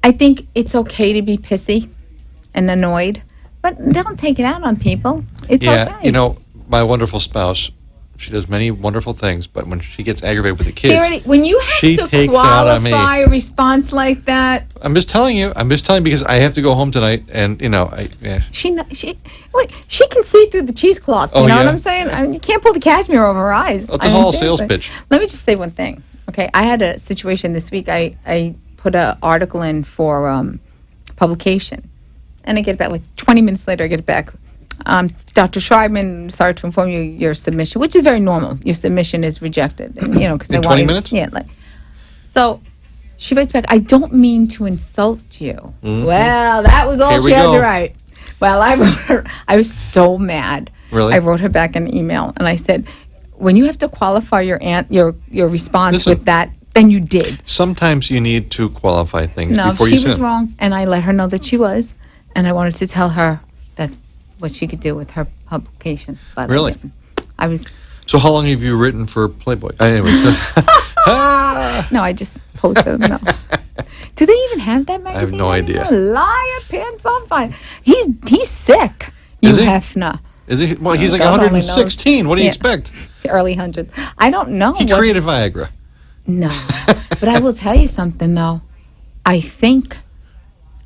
I think it's okay to be pissy and annoyed, but don't take it out on people. It's Yeah, okay. you know, my wonderful spouse, she does many wonderful things, but when she gets aggravated with the See, kids, already- when you she have to takes it out on me. qualify a response like that, I'm just telling you because I have to go home tonight, and she can see through the cheesecloth. You Oh, know what yeah? I'm saying? I mean, you can't pull the cashmere over her eyes. Well, it's I a mean, whole sales seriously. pitch. Let me just say one thing. Okay, I had a situation this week. I put an article in for publication, and I get it back like 20 minutes later. I get it back. Dr. Schreibman, sorry to inform you, your submission, which is very normal. Your submission is rejected, and, because they In want 20 you- minutes? Yeah, so. She writes back, I don't mean to insult you. Well, that was all Here she we had go. to write. Well, I wrote her, I was so mad. Really? I wrote her back an email and I said, when you have to qualify your response Listen. with that, then you did. sometimes you need to qualify things No, before she you was send. wrong, and I let her know that she was, and I wanted to tell her that what she could do with her publication. But I Really? didn't. I was So how long have you written for Playboy? Anyway. no, I just posted them. No. Do they even have that magazine? no idea. anymore? Liar, pants on fire. He's sick. You Is he? Hefner. Is he? Well, he's like God only knows. 116. What do you Yeah. expect? The early hundreds. I don't know. He what- created Viagra. No, but I will tell you something though. I think,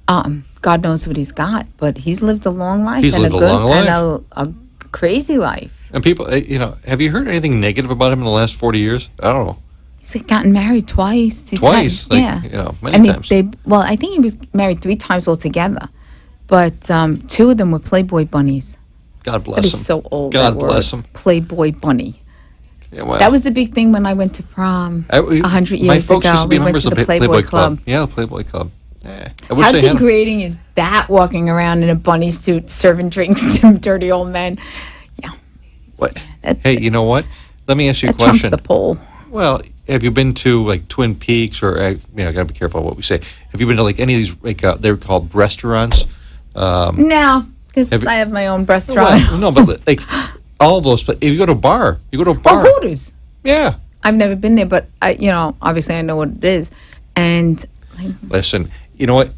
God knows what he's got, but he's lived a long life. He's and lived a a good, long and a crazy life. And people, have you heard anything negative about him in the last 40 years? I don't know. He's like, gotten married twice. He's Twice? had- Like, yeah. many and times. I think he was married 3 times altogether, but 2 of them were Playboy bunnies. God bless That him. is so old. God that word. bless him. Playboy bunny. Yeah, well, That was the big thing when I went to prom 100 my years folks ago. used to be We went members to of the Playboy Club. Yeah, the Playboy Club. Yeah. I wish How they had 'em. degrading is that, walking around in a bunny suit serving drinks to dirty old men? What? That- Hey, you know what? Let me ask you a That trumps question. the poll. Well, have you been to like Twin Peaks or gotta be careful what we say. Have you been to like any of these they're called restaurants? No, because Have you- I have my own restaurant. Well, no, but like all those. If you go to a bar, you go to a Or bar. Hooters. Yeah. I've never been there, but obviously I know what it is. And Listen, you know what?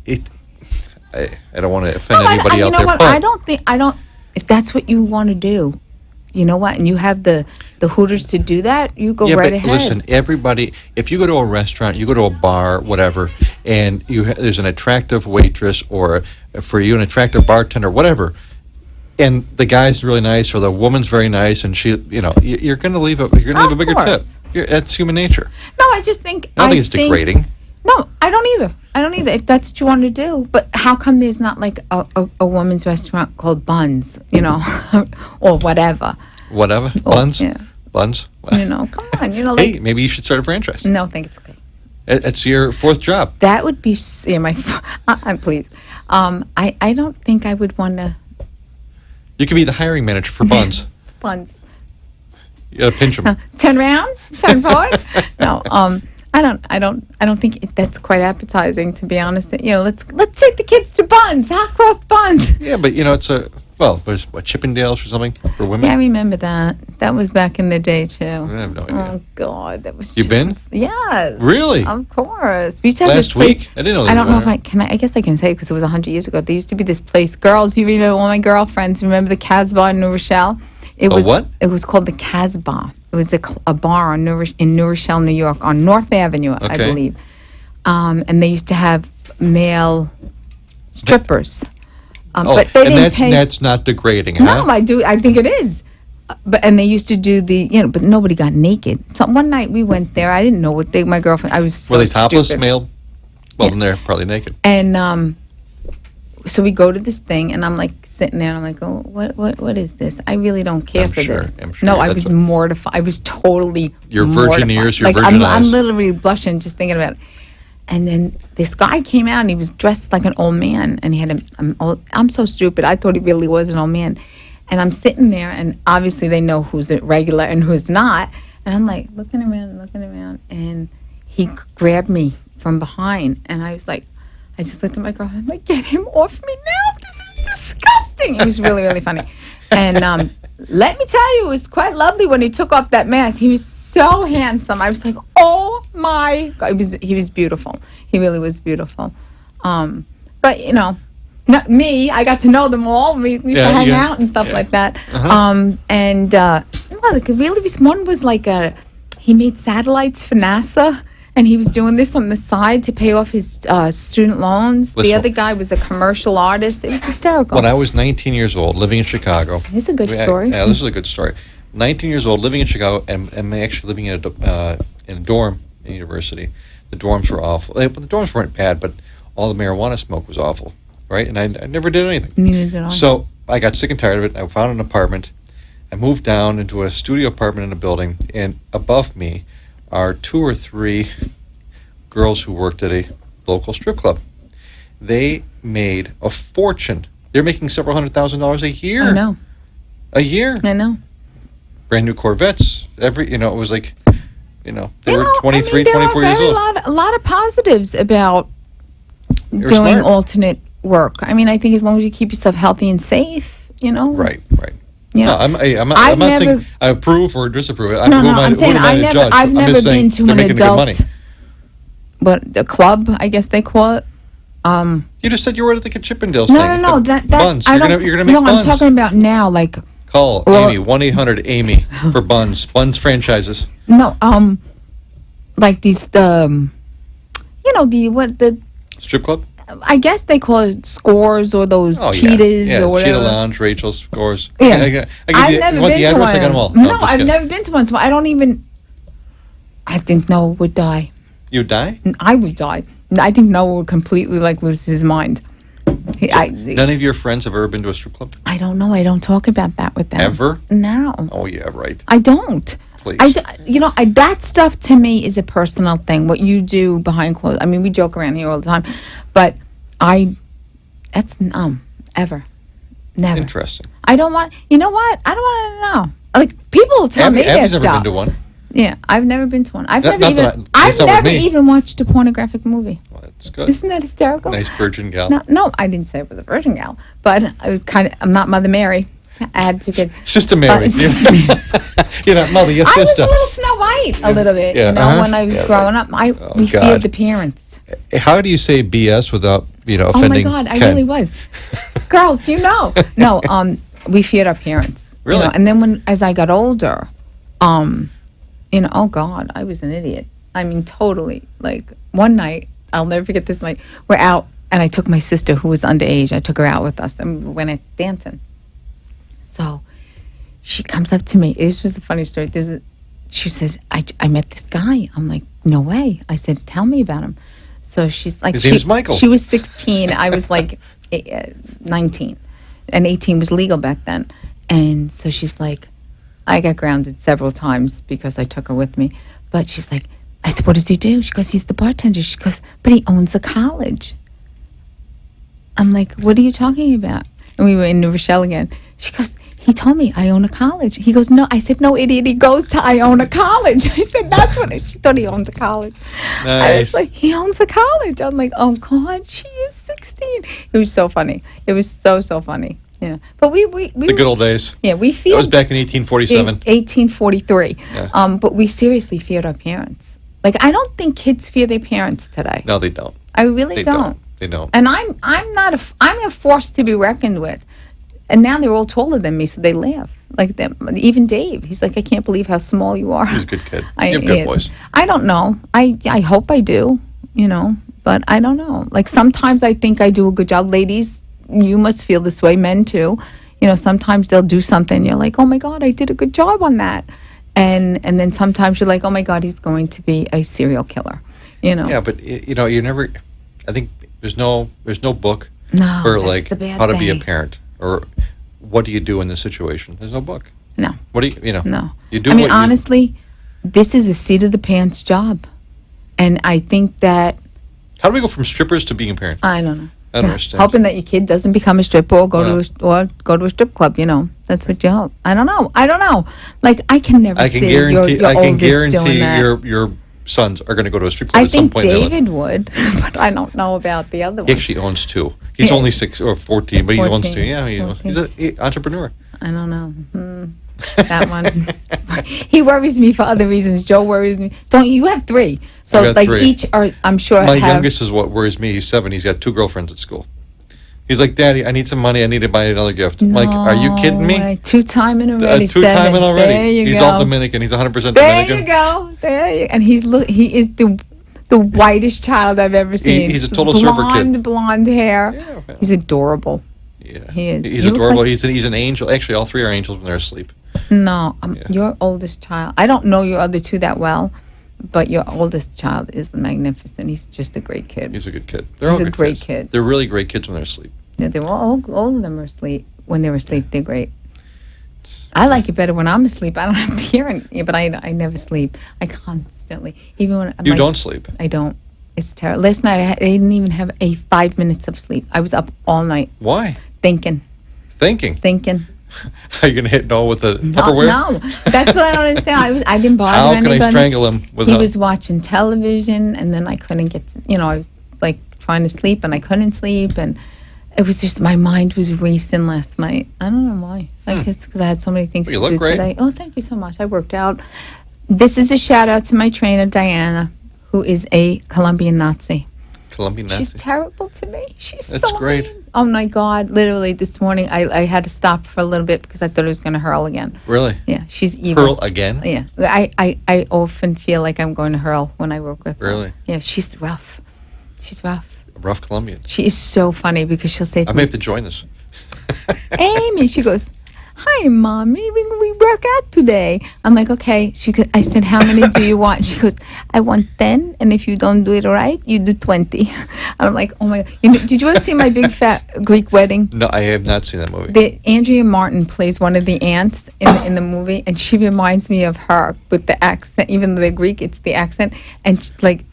I don't want to offend No, anybody you out know there, what? but If that's what you want to do, you know what? And you have the Hooters to do that, you go yeah, right but ahead. listen, everybody. If you go to a restaurant, you go to a bar, whatever, and there's an attractive waitress or for you an attractive bartender, whatever, and the guy's really nice or the woman's very nice, and you're going to leave a Of bigger tip. course. That's human nature. No, I just think I don't think it's degrading. No, I don't either. If that's what you want to do. But how come there's not like a woman's restaurant called Buns, or whatever? Whatever. Oh, Buns. yeah. Buns. Come on, Hey, maybe you should start a franchise. No, I think it's okay. It's your 4th job. That would be please. I don't think I would want to You could be the hiring manager for Buns. Buns. You gotta pinch them. Turn around, turn forward. No, I don't think that's quite appetizing, to be honest. Let's take the kids to Buns, hot cross buns. Yeah, but it's a Well, there's what, Chippendales or something for women. Yeah, I remember that. That was back in the day too. I have no idea. Oh God, that was. You just, been? Yes. Really? Of course. We used to have Last this place. week? I didn't know they I don't were know if there. I can. I guess I can say because it was 100 years ago. There used to be this place. Girls, you remember? All my girlfriends remember the Casbah in New Rochelle. It was what? It was called the Casbah. It was a bar on in New Rochelle, New York, on North Avenue, I Okay. believe. And they used to have male strippers. But they and didn't take. that's not degrading, huh? No, I think it is. But and they used to do but nobody got naked. So one night we went there. I didn't know what my girlfriend. I was so Were they topless, stupid. male? Well, then they're probably naked. And so we go to this thing, and I'm like sitting there, and I'm like, oh, what is this? I really don't care I'm for sure, this. I'm sure No, I that's was what- mortified. I was totally Your virgin mortified. ears, your like, virgin I'm eyes. literally blushing just thinking about it. And then this guy came out, and he was dressed like an old man, and he had I'm so stupid. I thought he really was an old man. And I'm sitting there, and obviously they know who's a regular and who's not. And I'm like looking around, and he grabbed me from behind, and I was like, I just looked at my girl. I'm like, get him off me now! This is disgusting. It was really, really funny. And let me tell you, it was quite lovely when he took off that mask. He was so handsome. I was like, oh my God. He was beautiful. He really was beautiful. But not me. I got to know them all. We used to hang out and stuff like that. And look, really, this one was like he made satellites for NASA. And he was doing this on the side to pay off his student loans. The Listen. other guy was a commercial artist. It was hysterical. When I was 19 years old, living in Chicago. It's a good story. Yeah, this is a good story. 19 years old, living in Chicago, and actually living in a dorm in university. The dorms were awful. The dorms weren't bad, but all the marijuana smoke was awful, right? And I never did anything. Neither did I. So I got sick and tired of it. I found an apartment. I moved down into a studio apartment in a building, and above me are 2 or 3 girls who worked at a local strip club. They made a fortune. They're making several $100,000 a year. I know. A year. I know. Brand new Corvettes. It was like, they were 23, there 24 are years old. a lot of positives about They were doing smart. alternate work. I mean, I think as long as you keep yourself healthy and safe, Right. You No, know, I'm I've not saying never- I approve or disapprove. I'm saying I've never just saying been to they're an making good money. adult, but the club, I guess they call it. You just said you were at the Chippendales No, thing. no, that buns. I You're don't. gonna make no, buns. I'm talking about now, like Call Well- Amy 1-800-AMY for buns. Buns franchises. no, like these the Strip club. I guess they call it scores or those Oh cheetahs yeah. or whatever. Cheetah Lounge, Rachel's scores. Yeah. I give I've you, never you want been the to address? one. I got them all. No, I'm just I've kidding. never been to one, so I don't even. I think Noah would die. You die? I would die. I think Noah would completely lose his mind. None of your friends have ever been to a strip club? I don't know. I don't talk about that with them. Ever? No. Oh yeah, right. I don't. Please. That stuff to me is a personal thing. What you do behind closed. I mean, we joke around here all the time, but that's ever, never. Interesting. I don't want. You know what? I don't want to know. Like people will tell me Abby's their never stuff. been to one. Yeah, I've never been to one. I've Not- never not that even. I- I've not with never me. even watched a pornographic movie. Well, that's good. Isn't that hysterical? Nice virgin gal. No, I didn't say it was a virgin gal, but I'm not Mother Mary. I had to get. Sister Mary. Sister Mary. You're not mother, you're I was sister. a little Snow White, a little bit. Yeah, When I was yeah, growing right. up, we God. feared the parents. How do you say BS without, Oh my offending God, I Ken? really was. Girls, No, we feared our parents. Really? And then as I got older, oh God, I was an idiot. I mean, totally. Like one night, I'll never forget this night. We're out, and I took my sister who was underage. I took her out with us, and we went out dancing. So she comes up to me. This was a funny story. She says, I met this guy. I'm like, no way. I said, tell me about him. So she's like, His name's Michael. She was 16. I was like 19. And 18 was legal back then. And so she's like, I got grounded several times because I took her with me. But she's like, I said, what does he do? She goes, he's the bartender. She goes, but he owns a college. I'm like, what are you talking about? And we were in New Rochelle again. She goes, he told me I own a college. He goes, no. I said, no, idiot. He goes to I own a college. I said, that's what she thought he owns a college. I was Nice. like, he owns a college. I'm like, oh God, she is 16. It was so funny. It was so funny. Yeah, but we The good old days. yeah, we That feared was back in 1847. 1843. Yeah. But we seriously feared our parents. Like, I don't think kids fear their parents today. No, they don't. I really They don't. They don't. And I'm a force to be reckoned with. And now they're all taller than me, so they laugh. Like them. Even Dave, he's like, I can't believe how small you are. He's a good kid. I, You have he good is. boys. I don't know. I hope I do, but I don't know. Like, sometimes I think I do a good job. Ladies, you must feel this way. Men too. Sometimes they'll do something. You're like, oh my God, I did a good job on that. And then sometimes you're like, oh my God, he's going to be a serial killer. Yeah, but you never. I think there's no book No, for that's like the bad how to be a thing. parent or what do you do in this situation. There's no book. No. What do you know? No. You do. I mean, what honestly, this is a seat of the pants job. And I think that, How do we go from strippers to being a parent? I don't know. I don't understand. Hoping that your kid doesn't become a stripper or go Why to a strip club, That's what you hope. I don't know. Like, I can never I can see guarantee. your I can oldest doing guarantee that. your sons are going to go to a strip club I at some think point. in their life. David would, but I don't know about the other He one. actually owns two. He's Yeah. only 6 or 14, but he owns 14, two. Yeah, he's an entrepreneur. I don't know. That one. He worries me for other reasons. Joe worries me. Don't you have 3? So got like 3. each are, I'm sure, My have. youngest is what worries me. He's 7. He's got 2 girlfriends at school. He's like, Daddy, I need some money. I need to buy another gift. I'm like, are you kidding me? No way. 2-timing already. 2-timing 7. already. There you He's go. all Dominican. He's 100% There Dominican. you go. And he is the whitest child I've ever seen. he's a total surfer kid. Blonde hair. Yeah. He's adorable. Yeah. He is. He's He looks adorable. like- He's an angel. Actually, all 3 are angels when they're asleep. No, Yeah. your oldest child. I don't know your other 2 that well, but your oldest child is magnificent. He's just a great kid. He's a good kid. They're He's all a good great kids. kid. They're really great kids when they're asleep. Yeah, they were all of them are asleep. When they were asleep, they're great. I like it better when I'm asleep. I don't have to hear it, but I never sleep. I constantly, even when You don't sleep. I don't. It's terrible. Last night I didn't even have 5 minutes of sleep. I was up all night Why? thinking. Thinking. Are you going to hit Noah with the Tupperware? No, that's what I don't understand. I didn't bother How anybody. can I strangle him He without... was watching television, and then I couldn't get. I was like trying to sleep, and I couldn't sleep, and it was just my mind was racing last night. I don't know why. I guess because I had so many things Well, you to look do great. today. Oh, thank you so much. I worked out. This is a shout out to my trainer Diana, who is a Colombian Nazi. Colombian She's Nazi. terrible to me. She's That's so great. mean. Oh my God! Literally this morning, I had to stop for a little bit because I thought I was going to hurl again. Really? Yeah, she's evil. Hurl again? Yeah, I often feel like I'm going to hurl when I work with her. Really? Yeah, she's rough. She's rough. A rough Colombian. She is so funny because she'll say to I me, may have to join this. Amy, she goes, hi, Mommy, we work out today. I'm like, okay. I said, how many do you want? She goes, I want 10, and if you don't do it right, you do 20. I'm like, oh my God. Did you ever see My Big Fat Greek Wedding? No, I have not seen that movie. Andrea Martin plays one of the aunts in the movie, and she reminds me of her with the accent. Even though they're Greek, it's the accent. And like,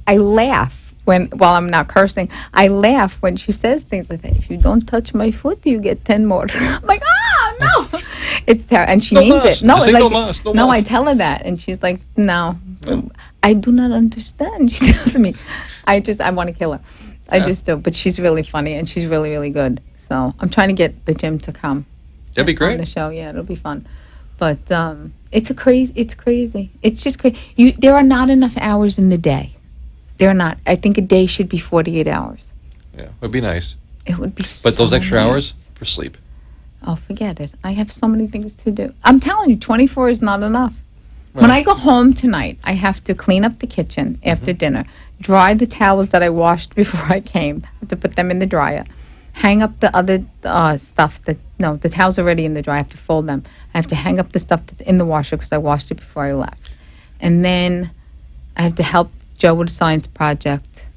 I laugh. While I'm not cursing, I laugh when she says things like that. If you don't touch my foot, you get 10 more. I'm like, no. It's terrible. And she No means mas. it. No, Just say like, no mas, no no, mas. I tell her that. And she's like, no, I do not understand. She tells me, I want to kill her. I just do. But she's really funny and she's really, really good. So I'm trying to get the gym to come. That'd be On great. the show. Yeah, it'll be fun. But it's crazy. It's just crazy. There are not enough hours in the day. They're not. I think a day should be 48 hours. Yeah, would be nice. It would be But those so extra nice. hours for sleep. Oh, forget it. I have so many things to do. I'm telling you, 24 is not enough. When I go home tonight, I have to clean up the kitchen after dinner, dry the towels that I washed before I came, I have to put them in the dryer, hang up the other stuff the towels are already in the dryer. I have to fold them. I have to hang up the stuff that's in the washer because I washed it before I left. And then I have to help Joe with a science project,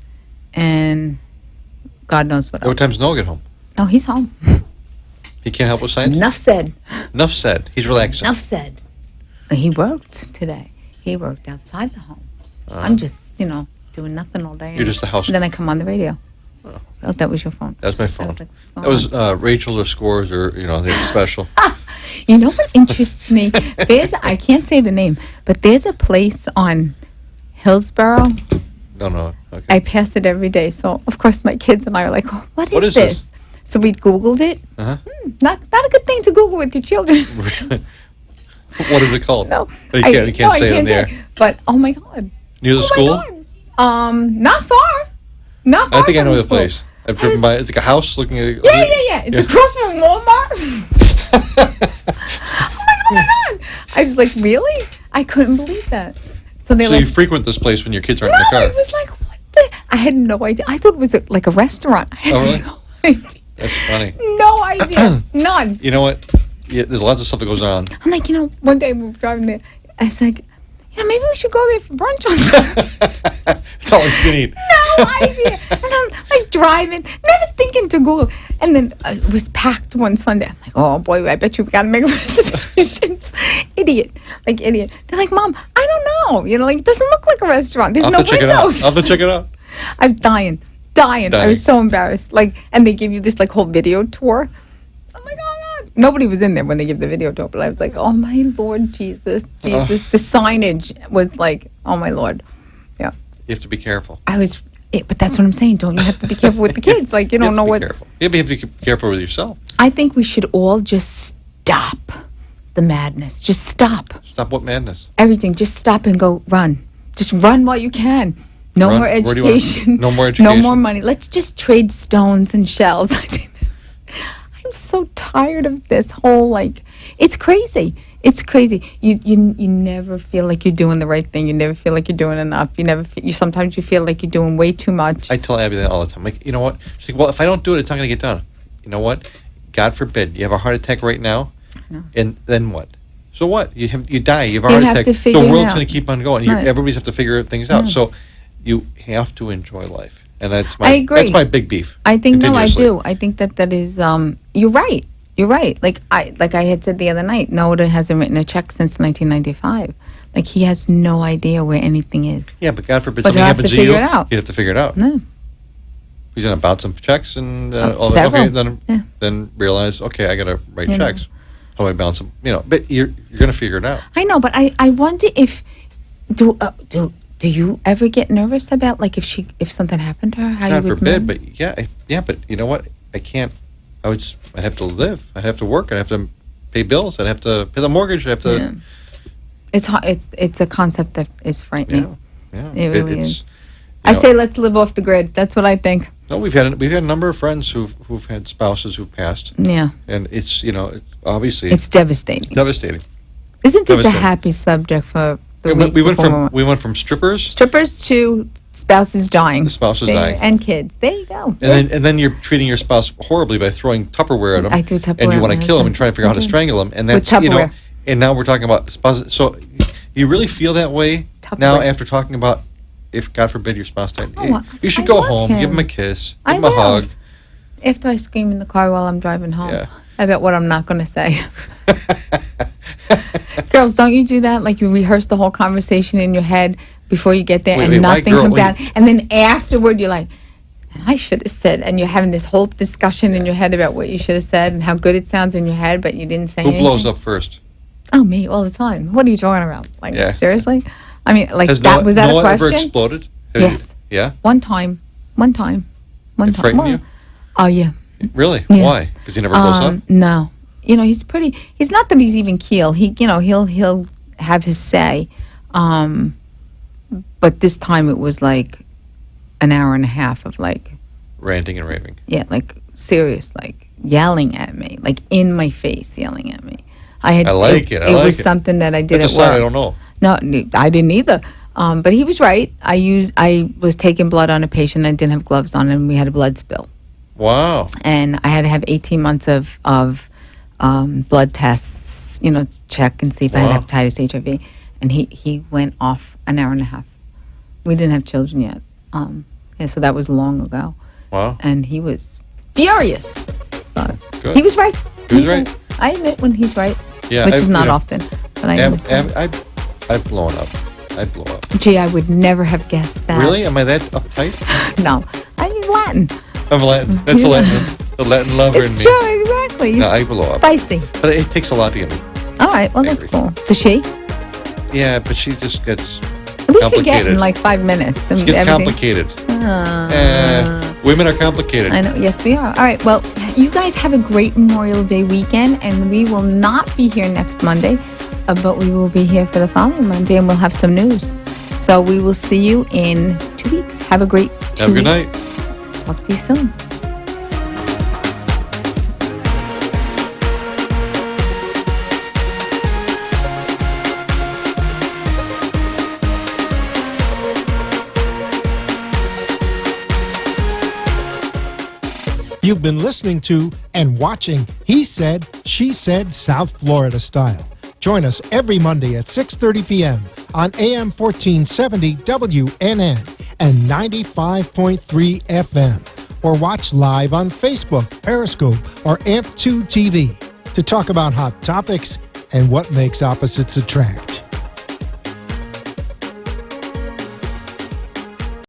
and God knows what else. What time's Noah get home? Oh, he's home. He can't help with science? Enough said. Enough said. He's relaxing. Enough said. He worked today. He worked outside the home. I'm just, doing nothing all day. You're just the house- And then I come on the radio. Oh, that was your phone. That was my I phone. was like, That was Rachel's or Scores or, they're special. You know what interests me? I can't say the name, but there's a place on Hillsborough. Don't know. Okay. I pass it every day. So, of course, my kids and I are like, oh, what What is is this? So we Googled it. Uh-huh. Not a good thing to Google with your children. What is it called? No, Oh, you can't say it in there. But oh my god, Near the oh school? my god. Not far. Not far. I think I from know the school. place. I've driven by. It's like a house looking at. Yeah. It's across from Walmart. Oh my god! I was like, really? I couldn't believe that. So they So like, you frequent this place when your kids aren't in no, the I car. was like, what the? I had no idea. I thought it was like a restaurant. I had Oh, really? no idea. That's funny. No idea. None. You know what? Yeah, there's lots of stuff that goes on. I'm like, one day we were driving there. I was like, maybe we should go there for brunch on Sunday. That's all you can eat. No idea. And I'm like driving, never thinking to Google. And then it was packed one Sunday. I'm like, oh boy, I bet you we got to make reservations. Idiot. They're like, Mom, I don't know. Like, it doesn't look like a restaurant. There's I'll no have to check it out. windows. I'll have to check it out. I was dying. I was so embarrassed. And they give you this whole video tour. I'm like, oh God. Nobody was in there when they give the video tour, but I was like, oh my Lord Jesus. The signage was like, oh my Lord. Yeah. You have to be careful. But that's what I'm saying. Don't you have to be careful with the kids? Like, you don't know what. Careful. You have to be careful with yourself. I think we should all just stop the madness. Just stop Stop what madness? everything. Just stop and go run. Just run while you can. No Run? more Where do you wanna- education. no more No education? more money. Let's just trade stones and shells. I think I'm so tired of this whole it's crazy. It's crazy. You never feel like you're doing the right thing. You never feel like you're doing enough. Sometimes you feel like you're doing way too much. I tell Abby that all the time. Like, you know what? She's like, well, if I don't do it, it's not going to get done. You know what? God forbid, you have a heart attack right now, and then what? So what? You die. You have a You heart have attack. to figure The it world's out. going to keep on going. Right. Everybody's have to figure things out. So you have to enjoy life, and that's my I agree. That's my big beef. I think I continuously. do. I think that is you're right. You're right. Like I had said the other night, Noah hasn't written a check since 1995. Like he has no idea where anything is. Yeah, but God forbid But something you'll have happens to to you. figure it out. You'd have to figure it out. No. He's going to bounce some checks and several. okay, then realize, okay, I got to write You know. checks. How do I bounce them? But you're going to figure it out. I know, but I wonder if do you ever get nervous about if something happened to her? How God you would forbid, know? but yeah, but you know what? I can't. I'd have to live. I'd have to work. I'd have to pay bills. I'd have to pay the mortgage. I'd have to. Yeah. It's hard. It's a concept that is frightening. Yeah. It really it's, is. you I know, say let's live off the grid. That's what I think. No, we've had a number of friends who've had spouses who've passed, Yeah, and it's obviously it's devastating. devastating. Isn't this a devastating. happy subject for the We week? went before we went from strippers, strippers to spouses dying. The spouses There- dying. and kids. There you go. and then you're treating your spouse horribly by throwing Tupperware at them. I threw and Tupperware you want at to my kill them and husband. try to figure out how to I did. strangle them, and With that's Tupperware. And now we're talking about spouses. So you really feel that way now Tupperware. after talking about if God forbid your spouse died. Oh, You should I go love home, give him. him a kiss, I give him a will. hug. After I scream in the car while I'm driving home, Yeah. I bet what I'm not going to say. Girls, don't you do that? Like you rehearse the whole conversation in your head before you get there, Wait, and wait, why nothing girl- comes wait. out, and then afterward you're like, I should have said, and you're having this whole discussion in your head about what you should have said and how good it sounds in your head, but you didn't say Who anything. blows up first? Oh, me all the time. What are you talking about? Like Yeah. seriously? I mean, like Has that was that Noah a ever question? exploded? Have you- Yes. Yeah. One time. It frightened you? Oh yeah. Really? Yeah. Why? Because he never blows up. No, he's pretty. He's not that he's even keel. He'll have his say, but this time it was like an hour and a half of Ranting and raving. like serious, like yelling at me, like in my face, yelling at me. I like it. I It like was it. something that I did That's a at sign work. I don't know. No, I didn't either. But he was right. I was taking blood on a patient. I didn't have gloves on, and we had a blood spill. Wow. And I had to have 18 months of blood tests, to check and see if I Wow. had hepatitis, HIV. And he went off an hour and a half. We didn't have children yet. So that was long ago. Wow. And he was furious. But Good. he was right. He was right. I admit when he's right, Yeah. which I've- is not you know, often. But I admit. I've blown up. I blow up. Gee, I would never have guessed that. Really? Am I that uptight? No. I mean Latin. I'm Latin. That's Yeah. the Latin lover It's in me. true, exactly. No, I blow up. Spicy. But it takes a lot to get me. All right, well, that's Angry. cool. Does she? Yeah, but she just gets We forget complicated. in like 5 minutes. She gets complicated. Ah. Eh, Women are complicated. I know. Yes, we are. All right. Well, you guys have a great Memorial Day weekend, and we will not be here next Monday, but we will be here for the following Monday, and we'll have some news. So we will see you in 2 weeks. Have a great 2 weeks. Have a good night. Talk to you soon. You've been listening to and watching He Said, She Said South Florida Style. Join us every Monday at 6:30 p.m. on AM 1470 WNN and 95.3 FM. Or watch live on Facebook, Periscope, or AMP2 TV to talk about hot topics and what makes opposites attract.